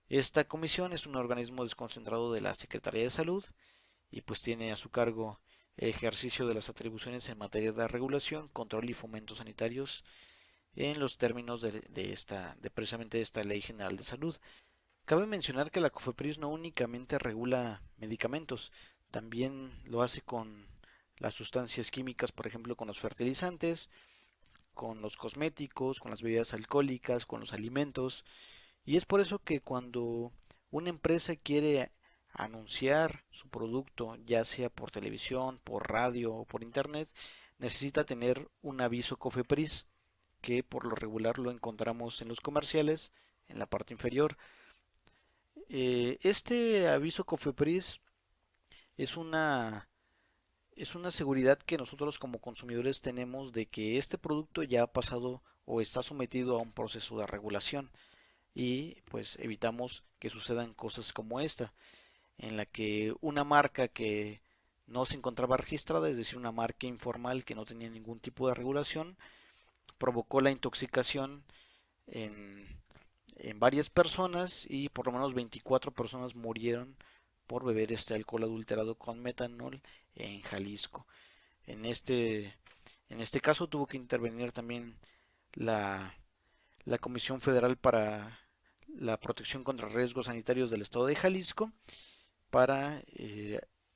Esta comisión es un organismo desconcentrado de la Secretaría de Salud y pues tiene a su cargo el ejercicio de las atribuciones en materia de regulación, control y fomento sanitarios en los términos de precisamente esta Ley General de Salud. Cabe mencionar que la COFEPRIS no únicamente regula medicamentos, también lo hace con las sustancias químicas, por ejemplo, con los fertilizantes, con los cosméticos, con las bebidas alcohólicas, con los alimentos. Y es por eso que cuando una empresa quiere anunciar su producto, ya sea por televisión, por radio o por internet, necesita tener un aviso COFEPRIS, que por lo regular lo encontramos en los comerciales, en la parte inferior. Este aviso COFEPRIS es es una seguridad que nosotros como consumidores tenemos de que este producto ya ha pasado o está sometido a un proceso de regulación y pues evitamos que sucedan cosas como esta, en la que una marca que no se encontraba registrada, es decir, una marca informal que no tenía ningún tipo de regulación, provocó la intoxicación en, en varias personas y por lo menos 24 personas murieron por beber este alcohol adulterado con metanol en Jalisco. En en este caso tuvo que intervenir también la, la Comisión Federal para la Protección contra Riesgos Sanitarios del Estado de Jalisco para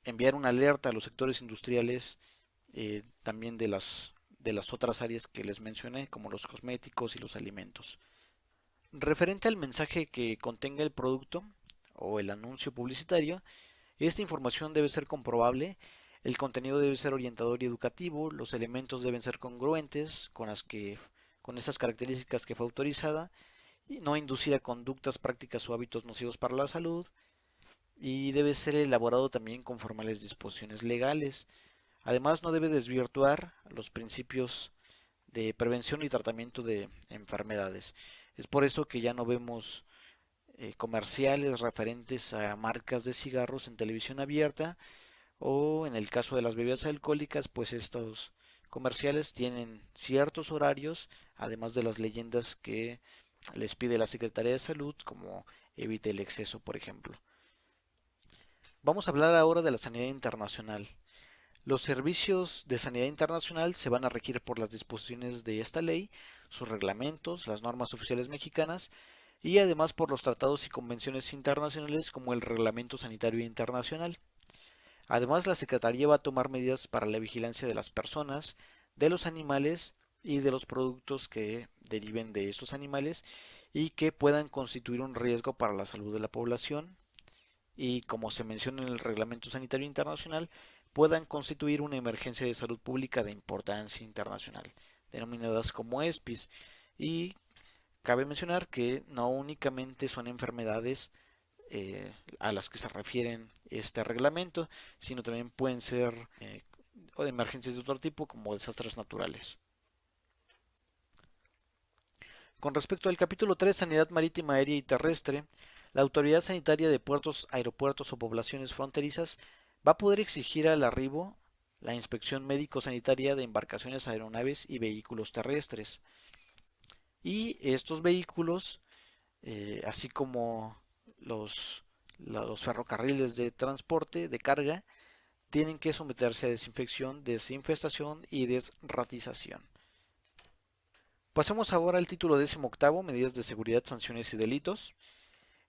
enviar una alerta a los sectores industriales también de las otras áreas que les mencioné, como los cosméticos y los alimentos. Referente al mensaje que contenga el producto o el anuncio publicitario, esta información debe ser comprobable, el contenido debe ser orientador y educativo, los elementos deben ser congruentes con esas características que fue autorizada, y no inducir a conductas, prácticas o hábitos nocivos para la salud, y debe ser elaborado también conforme a las disposiciones legales. Además, no debe desvirtuar los principios de prevención y tratamiento de enfermedades. Es por eso que ya no vemos comerciales referentes a marcas de cigarros en televisión abierta, o en el caso de las bebidas alcohólicas, pues estos comerciales tienen ciertos horarios, además de las leyendas que les pide la Secretaría de Salud, como evite el exceso, por ejemplo. Vamos a hablar ahora de la sanidad internacional. Los servicios de sanidad internacional se van a regir por las disposiciones de esta ley, sus reglamentos, las normas oficiales mexicanas y además por los tratados y convenciones internacionales como el Reglamento Sanitario Internacional. Además, la Secretaría va a tomar medidas para la vigilancia de las personas, de los animales y de los productos que deriven de estos animales y que puedan constituir un riesgo para la salud de la población y, como se menciona en el Reglamento Sanitario Internacional, puedan constituir una emergencia de salud pública de importancia internacional, denominadas como ESPIs. Y cabe mencionar que no únicamente son enfermedades a las que se refieren este reglamento, sino también pueden ser emergencias de otro tipo como desastres naturales. Con respecto al capítulo 3, Sanidad Marítima, Aérea y Terrestre, la Autoridad Sanitaria de Puertos, Aeropuertos o Poblaciones Fronterizas va a poder exigir al arribo la inspección médico-sanitaria de embarcaciones, aeronaves y vehículos terrestres. Y estos vehículos, así como los, los ferrocarriles de transporte de carga, tienen que someterse a desinfección, desinfestación y desratización. Pasemos ahora al título 18, Medidas de seguridad, sanciones y delitos.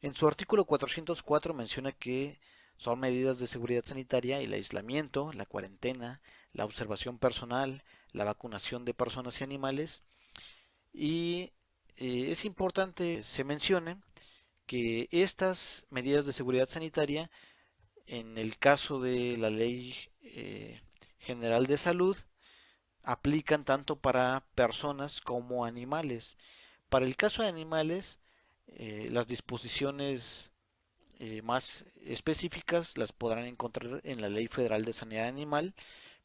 En su artículo 404 menciona que son medidas de seguridad sanitaria el aislamiento, la cuarentena, la observación personal, la vacunación de personas y animales. Y es importante se mencione que estas medidas de seguridad sanitaria, en el caso de la Ley General de Salud, aplican tanto para personas como animales. Para el caso de animales, las disposiciones más específicas las podrán encontrar en la Ley Federal de Sanidad Animal,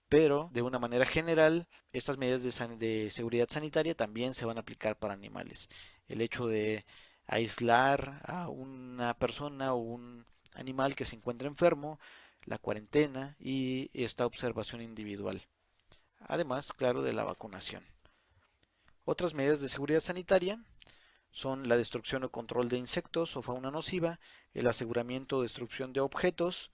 pero de una manera general, estas medidas de seguridad sanitaria también se van a aplicar para animales. El hecho de aislar a una persona o un animal que se encuentra enfermo, la cuarentena y esta observación individual. Además, claro, de la vacunación. Otras medidas de seguridad sanitaria son la destrucción o control de insectos o fauna nociva, el aseguramiento o destrucción de objetos,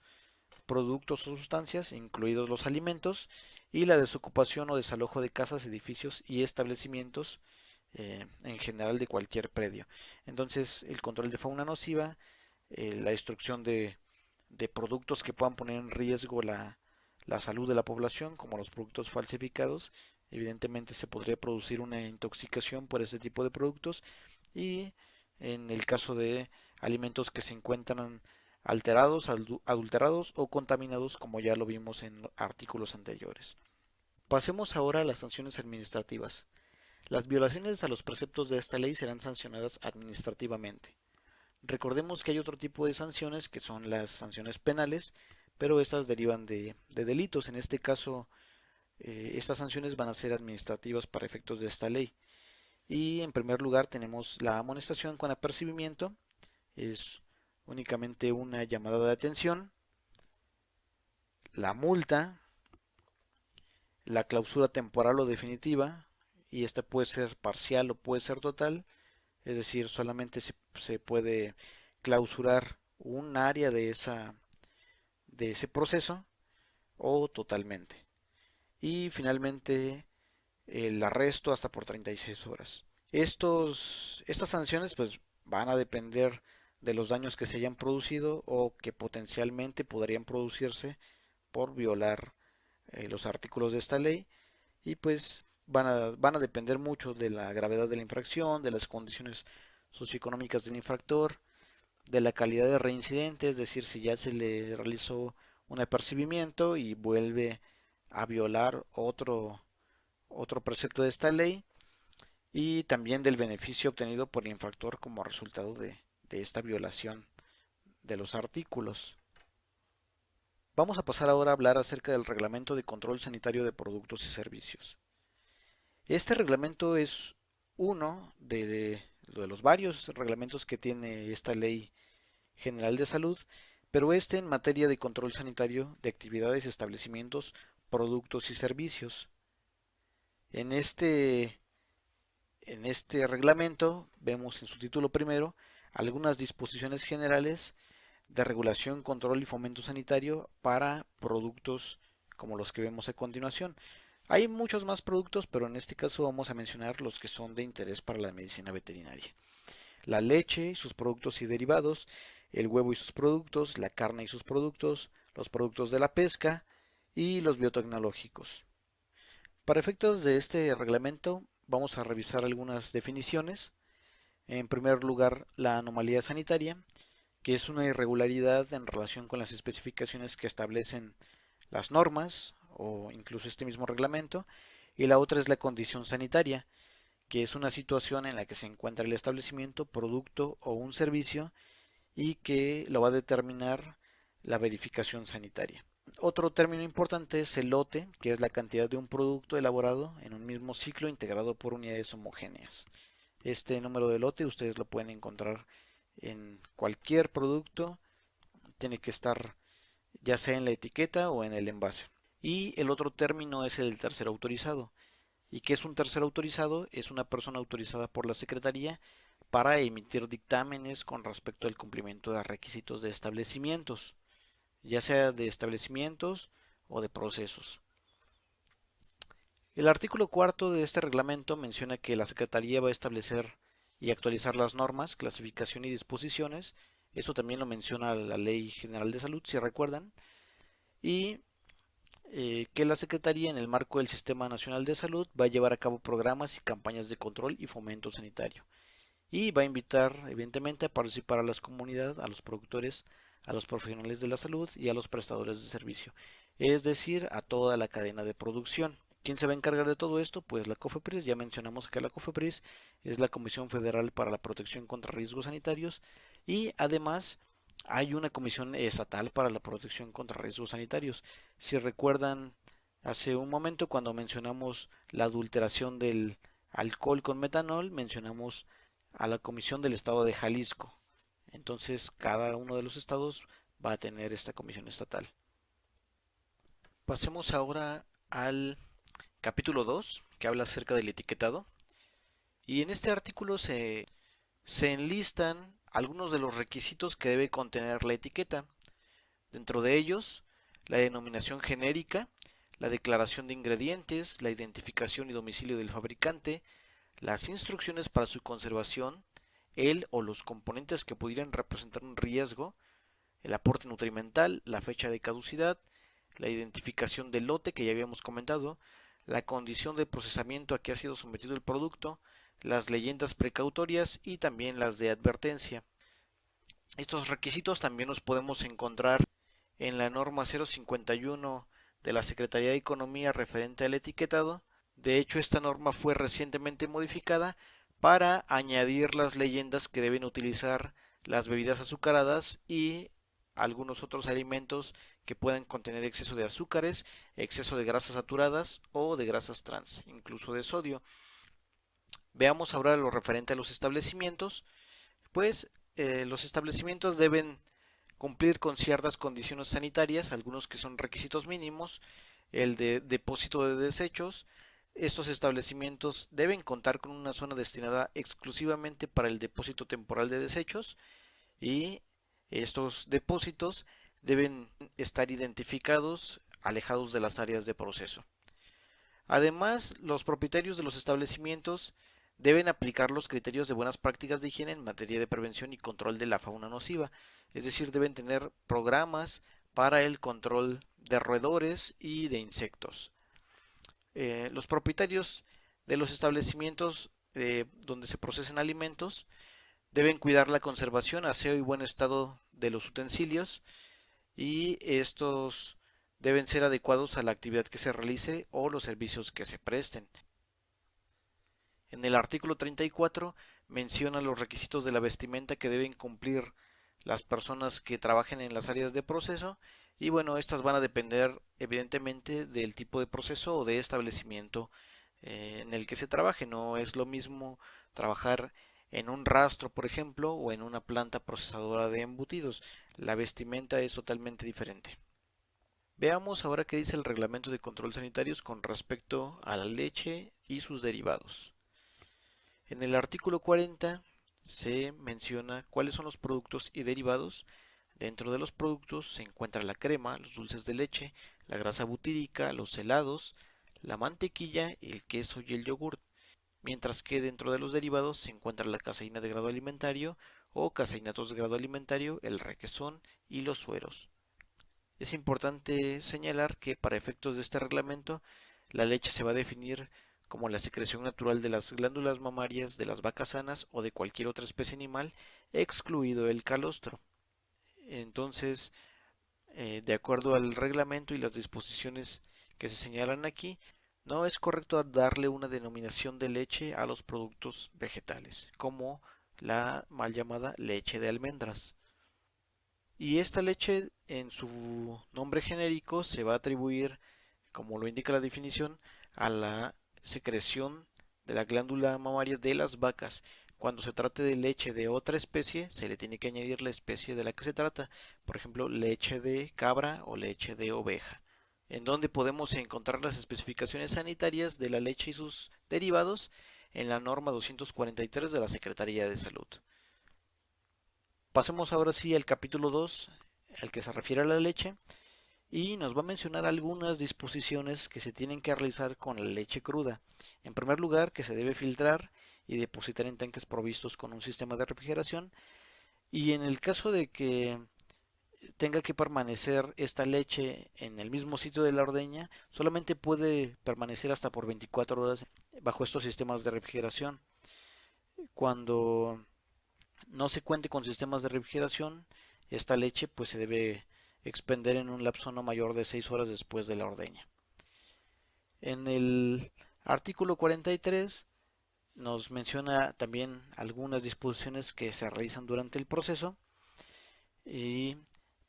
productos o sustancias, incluidos los alimentos, y la desocupación o desalojo de casas, edificios y establecimientos en general de cualquier predio. Entonces, el control de fauna nociva, la destrucción de productos que puedan poner en riesgo la salud de la población, como los productos falsificados. Evidentemente se podría producir una intoxicación por ese tipo de productos y en el caso de alimentos que se encuentran alterados, adulterados o contaminados, como ya lo vimos en artículos anteriores. Pasemos ahora a las sanciones administrativas. Las violaciones a los preceptos de esta ley serán sancionadas administrativamente. Recordemos que hay otro tipo de sanciones que son las sanciones penales, pero estas derivan de delitos. En este caso, estas sanciones van a ser administrativas para efectos de esta ley. Y en primer lugar tenemos la amonestación con apercibimiento, es únicamente una llamada de atención, la multa, la clausura temporal o definitiva, y esta puede ser parcial o puede ser total, es decir, solamente se puede clausurar un área de ese proceso o totalmente. Y finalmente el arresto hasta por 36 horas. Estas sanciones pues van a depender de los daños que se hayan producido o que potencialmente podrían producirse por violar los artículos de esta ley y pues van a depender mucho de la gravedad de la infracción, de las condiciones socioeconómicas del infractor, de la calidad de reincidente, es decir, si ya se le realizó un apercibimiento y vuelve a violar otro precepto de esta ley y también del beneficio obtenido por el infractor como resultado de esta violación de los artículos. Vamos a pasar ahora a hablar acerca del Reglamento de Control Sanitario de Productos y Servicios. Este reglamento es uno de los varios reglamentos que tiene esta Ley General de Salud, pero este en materia de control sanitario de actividades, establecimientos, productos y servicios. En este En este reglamento vemos en su título primero algunas disposiciones generales de regulación, control y fomento sanitario para productos como los que vemos a continuación. Hay muchos más productos, pero en este caso vamos a mencionar los que son de interés para la medicina veterinaria. La leche, sus productos y derivados, el huevo y sus productos, la carne y sus productos, los productos de la pesca y los biotecnológicos. Para efectos de este reglamento, vamos a revisar algunas definiciones. En primer lugar, la anomalía sanitaria, que es una irregularidad en relación con las especificaciones que establecen las normas o incluso este mismo reglamento. Y la otra es la condición sanitaria, que es una situación en la que se encuentra el establecimiento, producto o un servicio y que lo va a determinar la verificación sanitaria. Otro término importante es el lote, que es la cantidad de un producto elaborado en un mismo ciclo integrado por unidades homogéneas. Este número de lote ustedes lo pueden encontrar en cualquier producto, tiene que estar ya sea en la etiqueta o en el envase. Y el otro término es el tercero autorizado. ¿Y qué es un tercero autorizado? Es una persona autorizada por la Secretaría para emitir dictámenes con respecto al cumplimiento de requisitos de establecimientos, ya sea de establecimientos o de procesos. El artículo cuarto de este reglamento menciona que la Secretaría va a establecer y actualizar las normas, clasificación y disposiciones. Eso también lo menciona la Ley General de Salud, si recuerdan. Y que la Secretaría, en el marco del Sistema Nacional de Salud, va a llevar a cabo programas y campañas de control y fomento sanitario. Y va a invitar, evidentemente, a participar a las comunidades, a los productores, a los profesionales de la salud y a los prestadores de servicio. Es decir, a toda la cadena de producción. ¿Quién se va a encargar de todo esto? Pues la COFEPRIS. Ya mencionamos que la COFEPRIS es la Comisión Federal para la Protección contra Riesgos Sanitarios y además hay una comisión estatal para la protección contra riesgos sanitarios. Si recuerdan, hace un momento cuando mencionamos la adulteración del alcohol con metanol, mencionamos a la Comisión del Estado de Jalisco. Entonces, cada uno de los estados va a tener esta comisión estatal. Pasemos ahora al capítulo 2, que habla acerca del etiquetado. Y en este artículo se enlistan algunos de los requisitos que debe contener la etiqueta. Dentro de ellos, la denominación genérica, la declaración de ingredientes, la identificación y domicilio del fabricante, las instrucciones para su conservación, el o los componentes que pudieran representar un riesgo, el aporte nutrimental, la fecha de caducidad, la identificación del lote que ya habíamos comentado, la condición de procesamiento a que ha sido sometido el producto, las leyendas precautorias y también las de advertencia. Estos requisitos también los podemos encontrar en la norma 051 de la Secretaría de Economía referente al etiquetado. De hecho, esta norma fue recientemente modificada para añadir las leyendas que deben utilizar las bebidas azucaradas y algunos otros alimentos que puedan contener exceso de azúcares, exceso de grasas saturadas o de grasas trans, incluso de sodio. Veamos ahora lo referente a los establecimientos. Pues los establecimientos deben cumplir con ciertas condiciones sanitarias, algunos que son requisitos mínimos, el de depósito de desechos. Estos establecimientos deben contar con una zona destinada exclusivamente para el depósito temporal de desechos y estos depósitos deben estar identificados, alejados de las áreas de proceso. Además, los propietarios de los establecimientos deben aplicar los criterios de buenas prácticas de higiene en materia de prevención y control de la fauna nociva, es decir, deben tener programas para el control de roedores y de insectos. Los propietarios de los establecimientos donde se procesen alimentos deben cuidar la conservación, aseo y buen estado de los utensilios y estos deben ser adecuados a la actividad que se realice o los servicios que se presten. En el artículo 34 menciona los requisitos de la vestimenta que deben cumplir las personas que trabajen en las áreas de proceso y bueno, estas van a depender evidentemente del tipo de proceso o de establecimiento en el que se trabaje. No es lo mismo trabajar en un rastro, por ejemplo, o en una planta procesadora de embutidos. La vestimenta es totalmente diferente. Veamos ahora qué dice el reglamento de control sanitarios con respecto a la leche y sus derivados. En el artículo 40 se menciona cuáles son los productos y derivados. Dentro de los productos se encuentra la crema, los dulces de leche, la grasa butírica, los helados, la mantequilla, el queso y el yogur. Mientras que dentro de los derivados se encuentra la caseína de grado alimentario o caseinatos de grado alimentario, el requesón y los sueros. Es importante señalar que para efectos de este reglamento, la leche se va a definir como la secreción natural de las glándulas mamarias de las vacas sanas o de cualquier otra especie animal, excluido el calostro. Entonces, de acuerdo al reglamento y las disposiciones que se señalan aquí, no es correcto darle una denominación de leche a los productos vegetales, como la mal llamada leche de almendras. Y esta leche en su nombre genérico se va a atribuir, como lo indica la definición, a la secreción de la glándula mamaria de las vacas. Cuando se trate de leche de otra especie, se le tiene que añadir la especie de la que se trata, por ejemplo, leche de cabra o leche de oveja. En donde podemos encontrar las especificaciones sanitarias de la leche y sus derivados en la norma 243 de la Secretaría de Salud. Pasemos ahora sí al capítulo 2, al que se refiere a la leche. y nos va a mencionar algunas disposiciones que se tienen que realizar con la leche cruda. En primer lugar, que se debe filtrar y depositar en tanques provistos con un sistema de refrigeración, y en el caso de que tenga que permanecer esta leche en el mismo sitio de la ordeña, solamente puede permanecer hasta por 24 horas bajo estos sistemas de refrigeración. Cuando no se cuente con sistemas de refrigeración, esta leche pues se debe expender en un lapso no mayor de 6 horas después de la ordeña. En el artículo 43 nos menciona también algunas disposiciones que se realizan durante el proceso y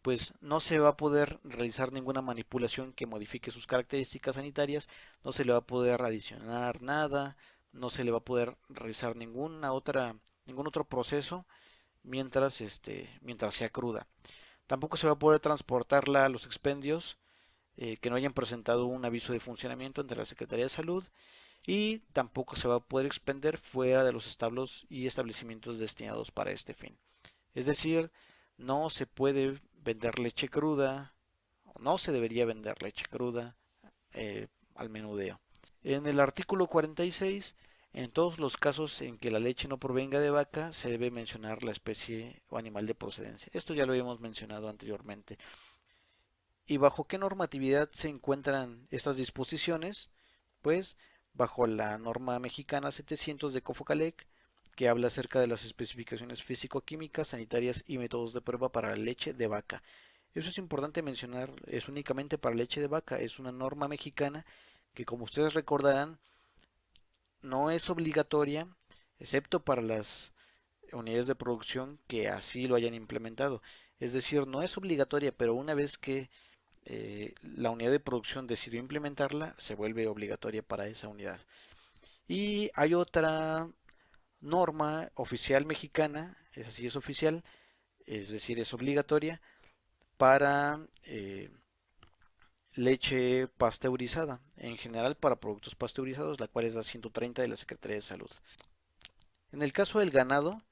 pues no se va a poder realizar ninguna manipulación que modifique sus características sanitarias, no se le va a poder adicionar nada, no se le va a poder realizar ningún otro proceso mientras sea cruda. Tampoco se va a poder transportarla a los expendios que no hayan presentado un aviso de funcionamiento ante la Secretaría de Salud, y tampoco se va a poder expender fuera de los establos y establecimientos destinados para este fin. Es decir, no se puede vender leche cruda, o no se debería vender leche cruda al menudeo. En el artículo 46, en todos los casos en que la leche no provenga de vaca, se debe mencionar la especie o animal de procedencia. Esto ya lo habíamos mencionado anteriormente. ¿Y bajo qué normatividad se encuentran estas disposiciones? Pues bajo la norma mexicana 700 de Cofocalec, que habla acerca de las especificaciones físico-químicas, sanitarias y métodos de prueba para la leche de vaca. Eso es importante mencionar, es únicamente para leche de vaca, es una norma mexicana que, como ustedes recordarán, no es obligatoria, excepto para las unidades de producción que así lo hayan implementado. Es decir, no es obligatoria, pero una vez que la unidad de producción decidió implementarla, se vuelve obligatoria para esa unidad. Y hay otra norma oficial mexicana, esa sí es oficial, es decir, es obligatoria para leche pasteurizada, en general para productos pasteurizados, la cual es la 130 de la Secretaría de Salud. En el caso del ganado,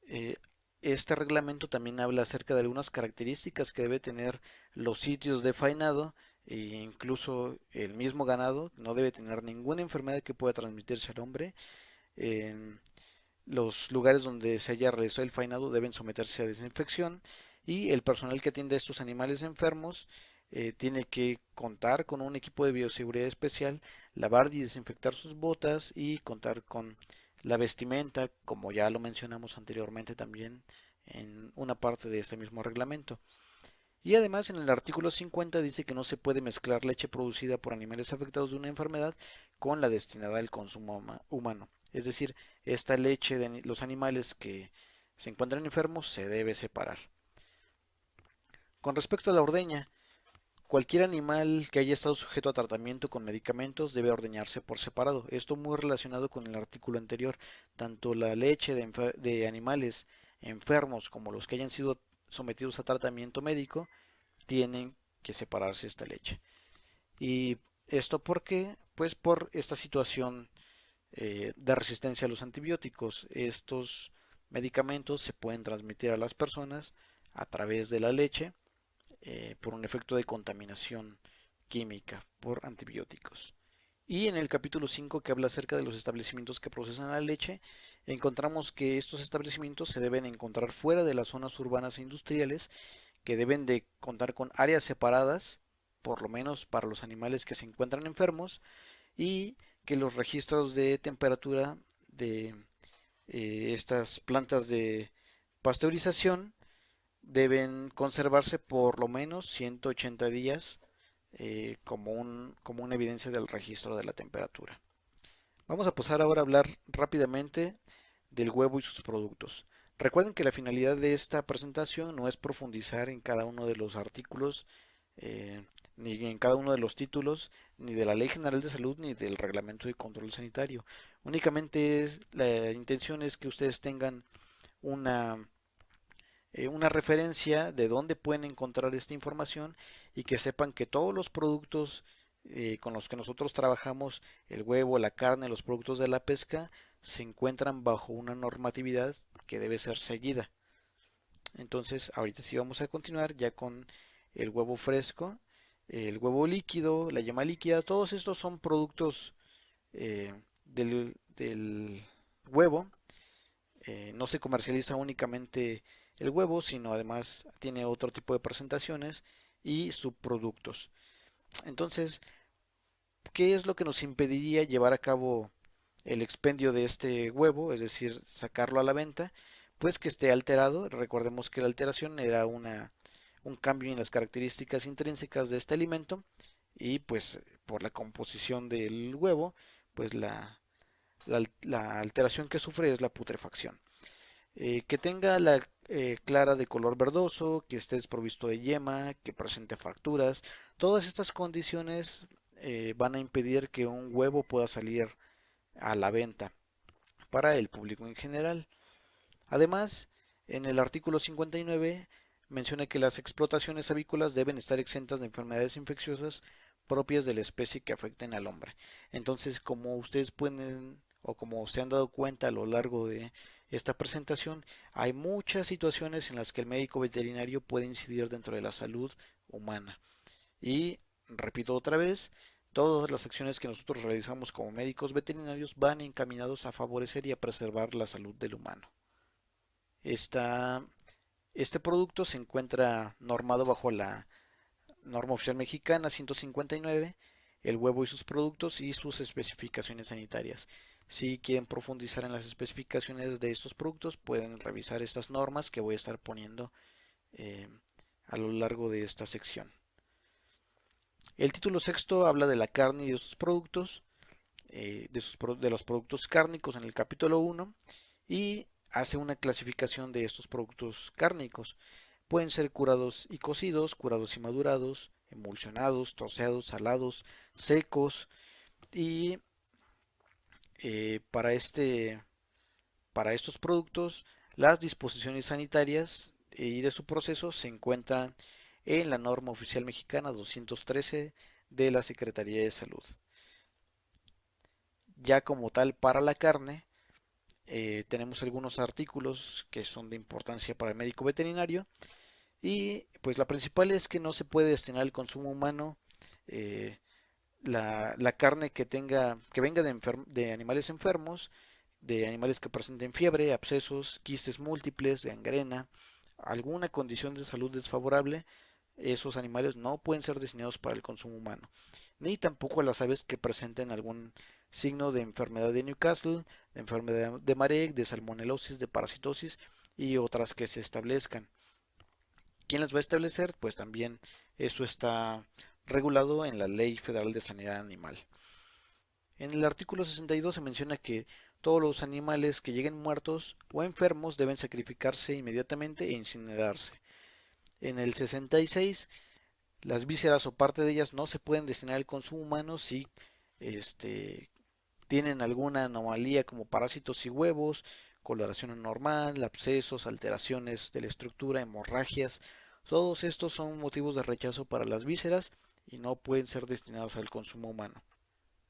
eh, este reglamento también habla acerca de algunas características que debe tener los sitios de faenado, e incluso el mismo ganado no debe tener ninguna enfermedad que pueda transmitirse al hombre. En los lugares donde se haya realizado el faenado deben someterse a desinfección, y el personal que atiende a estos animales enfermos tiene que contar con un equipo de bioseguridad especial, lavar y desinfectar sus botas y contar con la vestimenta, como ya lo mencionamos anteriormente también en una parte de este mismo reglamento. Y además en el artículo 50 dice que no se puede mezclar leche producida por animales afectados de una enfermedad con la destinada al consumo humano. Es decir, esta leche de los animales que se encuentran enfermos se debe separar. Con respecto a la ordeña, cualquier animal que haya estado sujeto a tratamiento con medicamentos debe ordeñarse por separado. Esto muy relacionado con el artículo anterior. Tanto la leche de animales enfermos como los que hayan sido sometidos a tratamiento médico tienen que separarse esta leche. ¿Y esto por qué? Pues por esta situación de resistencia a los antibióticos. Estos medicamentos se pueden transmitir a las personas a través de la leche por un efecto de contaminación química por antibióticos. Y en el capítulo 5, que habla acerca de los establecimientos que procesan la leche, encontramos que estos establecimientos se deben encontrar fuera de las zonas urbanas e industriales, que deben de contar con áreas separadas, por lo menos para los animales que se encuentran enfermos, y que los registros de temperatura de estas plantas de pasteurización deben conservarse por lo menos 180 días como una evidencia del registro de la temperatura. Vamos a pasar ahora a hablar rápidamente del huevo y sus productos. Recuerden que la finalidad de esta presentación no es profundizar en cada uno de los artículos, ni en cada uno de los títulos, ni de la Ley General de Salud, ni del Reglamento de Control Sanitario. Únicamente la intención es que ustedes tengan una una referencia de dónde pueden encontrar esta información, y que sepan que todos los productos con los que nosotros trabajamos, el huevo, la carne, los productos de la pesca, se encuentran bajo una normatividad que debe ser seguida. Entonces, ahorita sí vamos a continuar ya con el huevo fresco, el huevo líquido, la yema líquida, todos estos son productos del huevo. No se comercializa únicamente el huevo, sino además tiene otro tipo de presentaciones y subproductos. Entonces, ¿qué es lo que nos impediría llevar a cabo el expendio de este huevo, es decir, sacarlo a la venta? Pues que esté alterado. Recordemos que la alteración era un cambio en las características intrínsecas de este alimento y pues por la composición del huevo, pues la alteración que sufre es la putrefacción. Que tenga la clara de color verdoso, que esté desprovisto de yema, que presente fracturas. Todas estas condiciones van a impedir que un huevo pueda salir a la venta para el público en general. Además, en el artículo 59 menciona que las explotaciones avícolas deben estar exentas de enfermedades infecciosas propias de la especie que afecten al hombre. Entonces, como ustedes pueden o como se han dado cuenta a lo largo de esta presentación, hay muchas situaciones en las que el médico veterinario puede incidir dentro de la salud humana. Y repito otra vez, todas las acciones que nosotros realizamos como médicos veterinarios van encaminados a favorecer y a preservar la salud del humano. Esta, este producto se encuentra normado bajo la norma oficial mexicana 159, el huevo y sus productos y sus especificaciones sanitarias. Si quieren profundizar en las especificaciones de estos productos, pueden revisar estas normas que voy a estar poniendo eh, a lo largo de esta sección. El título sexto habla de la carne y de sus productos, de los productos cárnicos en el capítulo 1 y hace una clasificación de estos productos cárnicos. Pueden ser curados y cocidos, curados y madurados, emulsionados, troceados, salados, secos y eh, para, este, para estos productos las disposiciones sanitarias y de su proceso se encuentran en la norma oficial mexicana 213 de la Secretaría de Salud. Ya como tal para la carne, tenemos algunos artículos que son de importancia para el médico veterinario y pues la principal es que no se puede destinar al consumo humano eh, la carne que venga de animales enfermos, de animales que presenten fiebre, abscesos, quistes múltiples, gangrena, alguna condición de salud desfavorable. Esos animales no pueden ser destinados para el consumo humano, ni tampoco las aves que presenten algún signo de enfermedad de Newcastle, de enfermedad de Marek, de salmonelosis, de parasitosis y otras que se establezcan. ¿Quién las va a establecer? Pues también eso está regulado en la Ley Federal de Sanidad Animal. En el artículo 62 se menciona que todos los animales que lleguen muertos o enfermos deben sacrificarse inmediatamente e incinerarse. En el 66, las vísceras o parte de ellas no se pueden destinar al consumo humano si este, tienen alguna anomalía como parásitos y huevos, coloración anormal, abscesos, alteraciones de la estructura, hemorragias. Todos estos son motivos de rechazo para las vísceras y no pueden ser destinados al consumo humano.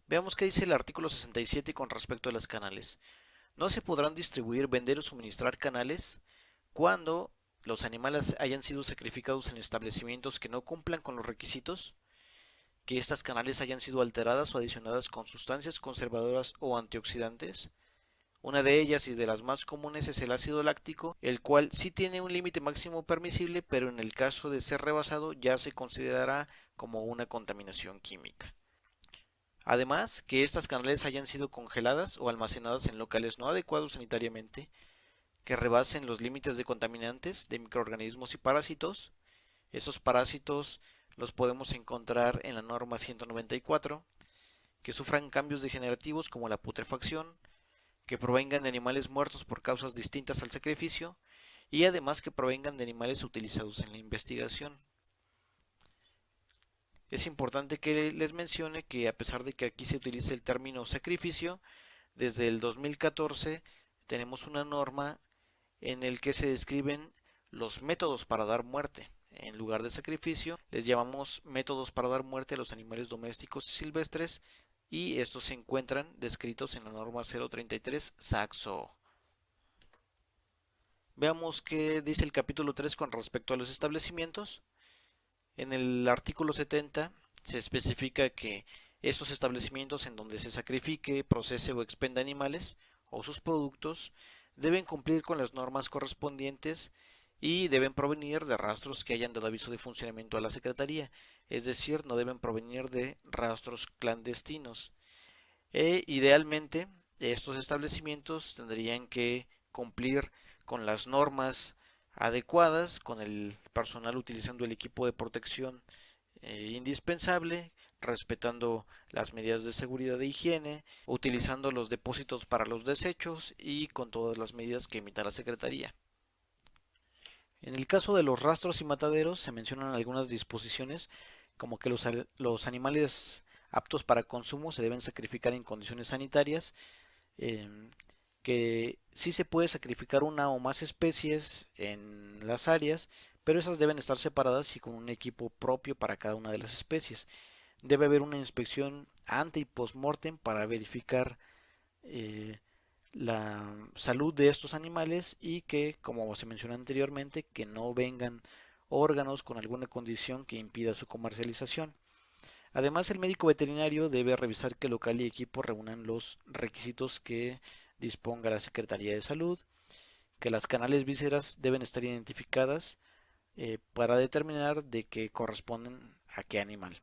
Veamos qué dice el artículo 67 con respecto a las canales. No se podrán distribuir, vender o suministrar canales cuando los animales hayan sido sacrificados en establecimientos que no cumplan con los requisitos, que estas canales hayan sido alteradas o adicionadas con sustancias conservadoras o antioxidantes. Una de ellas y de las más comunes es el ácido láctico, el cual sí tiene un límite máximo permisible, pero en el caso de ser rebasado ya se considerará como una contaminación química. Además, que estas canales hayan sido congeladas o almacenadas en locales no adecuados sanitariamente, que rebasen los límites de contaminantes, de microorganismos y parásitos. Esos parásitos los podemos encontrar en la norma 194, que sufran cambios degenerativos como la putrefacción, que provengan de animales muertos por causas distintas al sacrificio y además que provengan de animales utilizados en la investigación. Es importante que les mencione que a pesar de que aquí se utilice el término sacrificio, desde el 2014 tenemos una norma en el que se describen los métodos para dar muerte. En lugar de sacrificio, les llamamos métodos para dar muerte a los animales domésticos y silvestres y estos se encuentran descritos en la norma 033 Saxo. Veamos qué dice el capítulo 3 con respecto a los establecimientos. En el artículo 70 se especifica que estos establecimientos en donde se sacrifique, procese o expenda animales o sus productos deben cumplir con las normas correspondientes y deben provenir de rastros que hayan dado aviso de funcionamiento a la Secretaría, es decir, no deben provenir de rastros clandestinos. Idealmente, estos establecimientos tendrían que cumplir con las normas adecuadas, con el personal utilizando el equipo de protección indispensable, respetando las medidas de seguridad e higiene, utilizando los depósitos para los desechos y con todas las medidas que emita la Secretaría. En el caso de los rastros y mataderos se mencionan algunas disposiciones como que los animales aptos para consumo se deben sacrificar en condiciones sanitarias, eh, que sí se puede sacrificar una o más especies en las áreas, pero esas deben estar separadas y con un equipo propio para cada una de las especies. Debe haber una inspección ante y post-mortem para verificar eh, la salud de estos animales y que, como se mencionó anteriormente, que no vengan órganos con alguna condición que impida su comercialización. Además, el médico veterinario debe revisar que el local y equipo reúnan los requisitos que disponga la Secretaría de Salud, que las canales vísceras deben estar identificadas para determinar de qué corresponden a qué animal.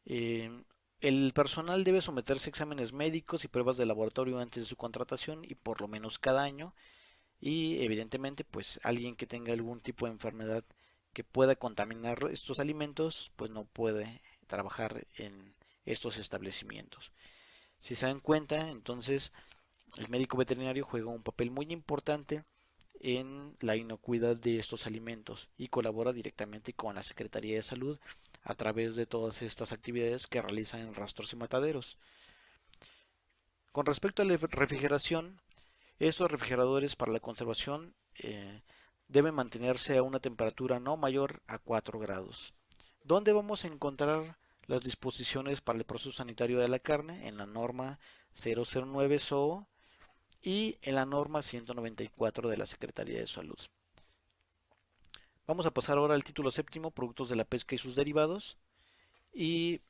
Eh, el personal debe someterse a exámenes médicos y pruebas de laboratorio antes de su contratación y por lo menos cada año. Y evidentemente, pues alguien que tenga algún tipo de enfermedad que pueda contaminar estos alimentos, pues no puede trabajar en estos establecimientos. Si se dan cuenta, entonces el médico veterinario juega un papel muy importante en la inocuidad de estos alimentos y colabora directamente con la Secretaría de Salud a través de todas estas actividades que realizan en rastros y mataderos. Con respecto a la refrigeración, estos refrigeradores para la conservación deben mantenerse a una temperatura no mayor a 4 grados. ¿Dónde vamos a encontrar las disposiciones para el proceso sanitario de la carne? En la norma 009 SOO y en la norma 194 de la Secretaría de Salud. Vamos a pasar ahora al título séptimo, productos de la pesca y sus derivados. Y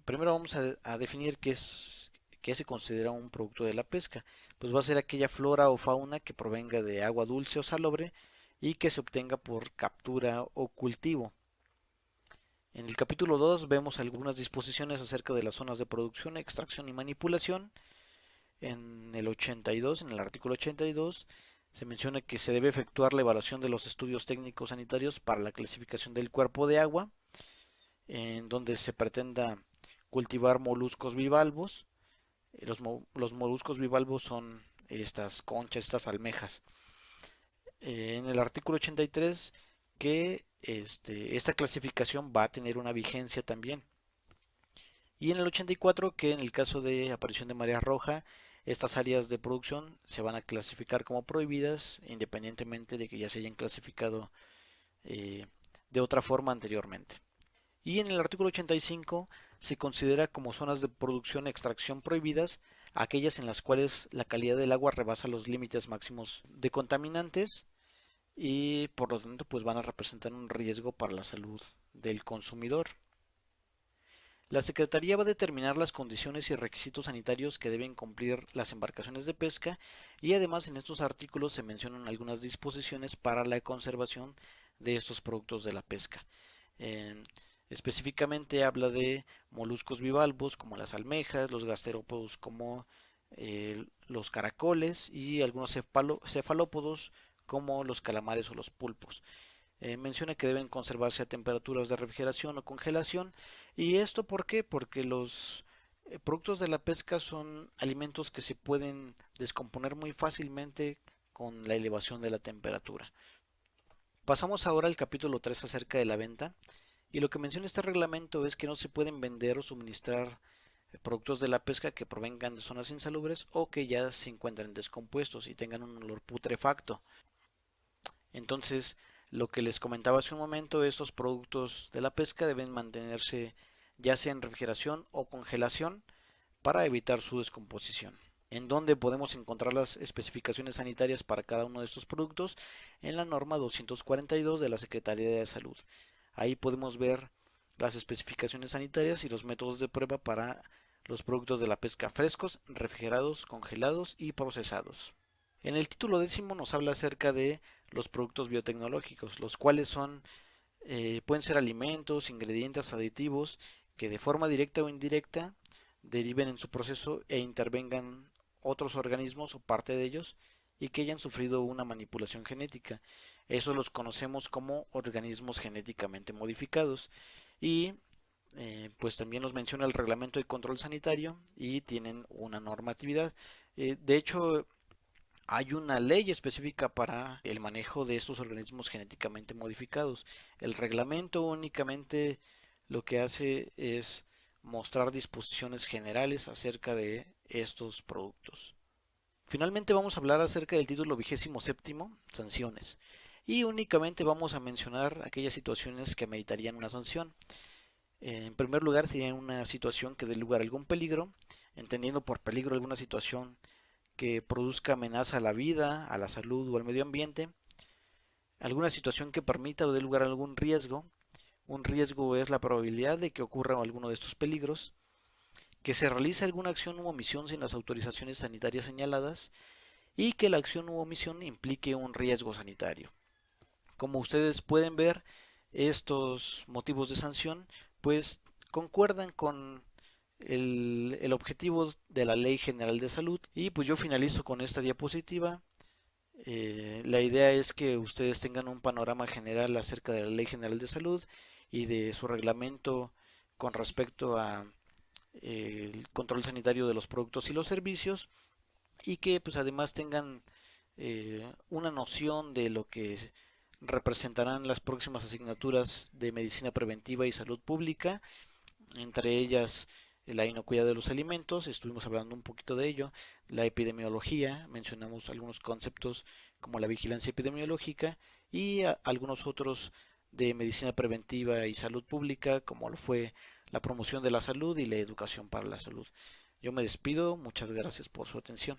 primero vamos a definir qué se considera un producto de la pesca. Pues va a ser aquella flora o fauna que provenga de agua dulce o salobre y que se obtenga por captura o cultivo. En el capítulo 2 vemos algunas disposiciones acerca de las zonas de producción, extracción y manipulación. En el 82, en el artículo 82, se menciona que se debe efectuar la evaluación de los estudios técnicos sanitarios para la clasificación del cuerpo de agua, en donde se pretenda cultivar moluscos bivalvos. Los moluscos bivalvos son estas conchas, estas almejas. En el artículo 83 que esta clasificación va a tener una vigencia también. Y en el 84 que en el caso de aparición de marea roja, estas áreas de producción se van a clasificar como prohibidas independientemente de que ya se hayan clasificado eh, de otra forma anteriormente. Y en el artículo 85 se considera como zonas de producción e extracción prohibidas aquellas en las cuales la calidad del agua rebasa los límites máximos de contaminantes y por lo tanto pues van a representar un riesgo para la salud del consumidor. La Secretaría va a determinar las condiciones y requisitos sanitarios que deben cumplir las embarcaciones de pesca y además en estos artículos se mencionan algunas disposiciones para la conservación de estos productos de la pesca. Eh, Específicamente habla de moluscos bivalvos como las almejas, los gasterópodos como los caracoles y algunos cefalópodos como los calamares o los pulpos. Menciona que deben conservarse a temperaturas de refrigeración o congelación. ¿Y esto por qué? Porque los productos de la pesca son alimentos que se pueden descomponer muy fácilmente con la elevación de la temperatura. Pasamos ahora al capítulo 3 acerca de la venta. Y lo que menciona este reglamento es que no se pueden vender o suministrar productos de la pesca que provengan de zonas insalubres o que ya se encuentren descompuestos y tengan un olor putrefacto. Entonces, lo que les comentaba hace un momento, estos productos de la pesca deben mantenerse ya sea en refrigeración o congelación para evitar su descomposición. ¿En dónde podemos encontrar las especificaciones sanitarias para cada uno de estos productos? En la norma 242 de la Secretaría de Salud. Ahí podemos ver las especificaciones sanitarias y los métodos de prueba para los productos de la pesca frescos, refrigerados, congelados y procesados. En el título décimo nos habla acerca de los productos biotecnológicos, los cuales pueden ser alimentos, ingredientes, aditivos que de forma directa o indirecta deriven en su proceso e intervengan otros organismos o parte de ellos y que hayan sufrido una manipulación genética. Eso los conocemos como organismos genéticamente modificados y pues también nos menciona el reglamento de control sanitario y tienen una normatividad. De hecho, hay una ley específica para el manejo de estos organismos genéticamente modificados. El reglamento únicamente lo que hace es mostrar disposiciones generales acerca de estos productos. Finalmente vamos a hablar acerca del título 27, sanciones. Y únicamente vamos a mencionar aquellas situaciones que meditarían una sanción. En primer lugar, sería una situación que dé lugar a algún peligro, entendiendo por peligro alguna situación que produzca amenaza a la vida, a la salud o al medio ambiente, alguna situación que permita o dé lugar a algún riesgo. Un riesgo es la probabilidad de que ocurra alguno de estos peligros, que se realice alguna acción u omisión sin las autorizaciones sanitarias señaladas y que la acción u omisión implique un riesgo sanitario. Como ustedes pueden ver, estos motivos de sanción pues concuerdan con el objetivo de la Ley General de Salud. Y pues yo finalizo con esta diapositiva. La idea es que ustedes tengan un panorama general acerca de la Ley General de Salud y de su reglamento con respecto a el control sanitario de los productos y los servicios, y que pues además tengan una noción de lo que representarán las próximas asignaturas de medicina preventiva y salud pública, entre ellas la inocuidad de los alimentos, estuvimos hablando un poquito de ello, la epidemiología, mencionamos algunos conceptos como la vigilancia epidemiológica y algunos otros de medicina preventiva y salud pública, como lo fue la promoción de la salud y la educación para la salud. Yo me despido, muchas gracias por su atención.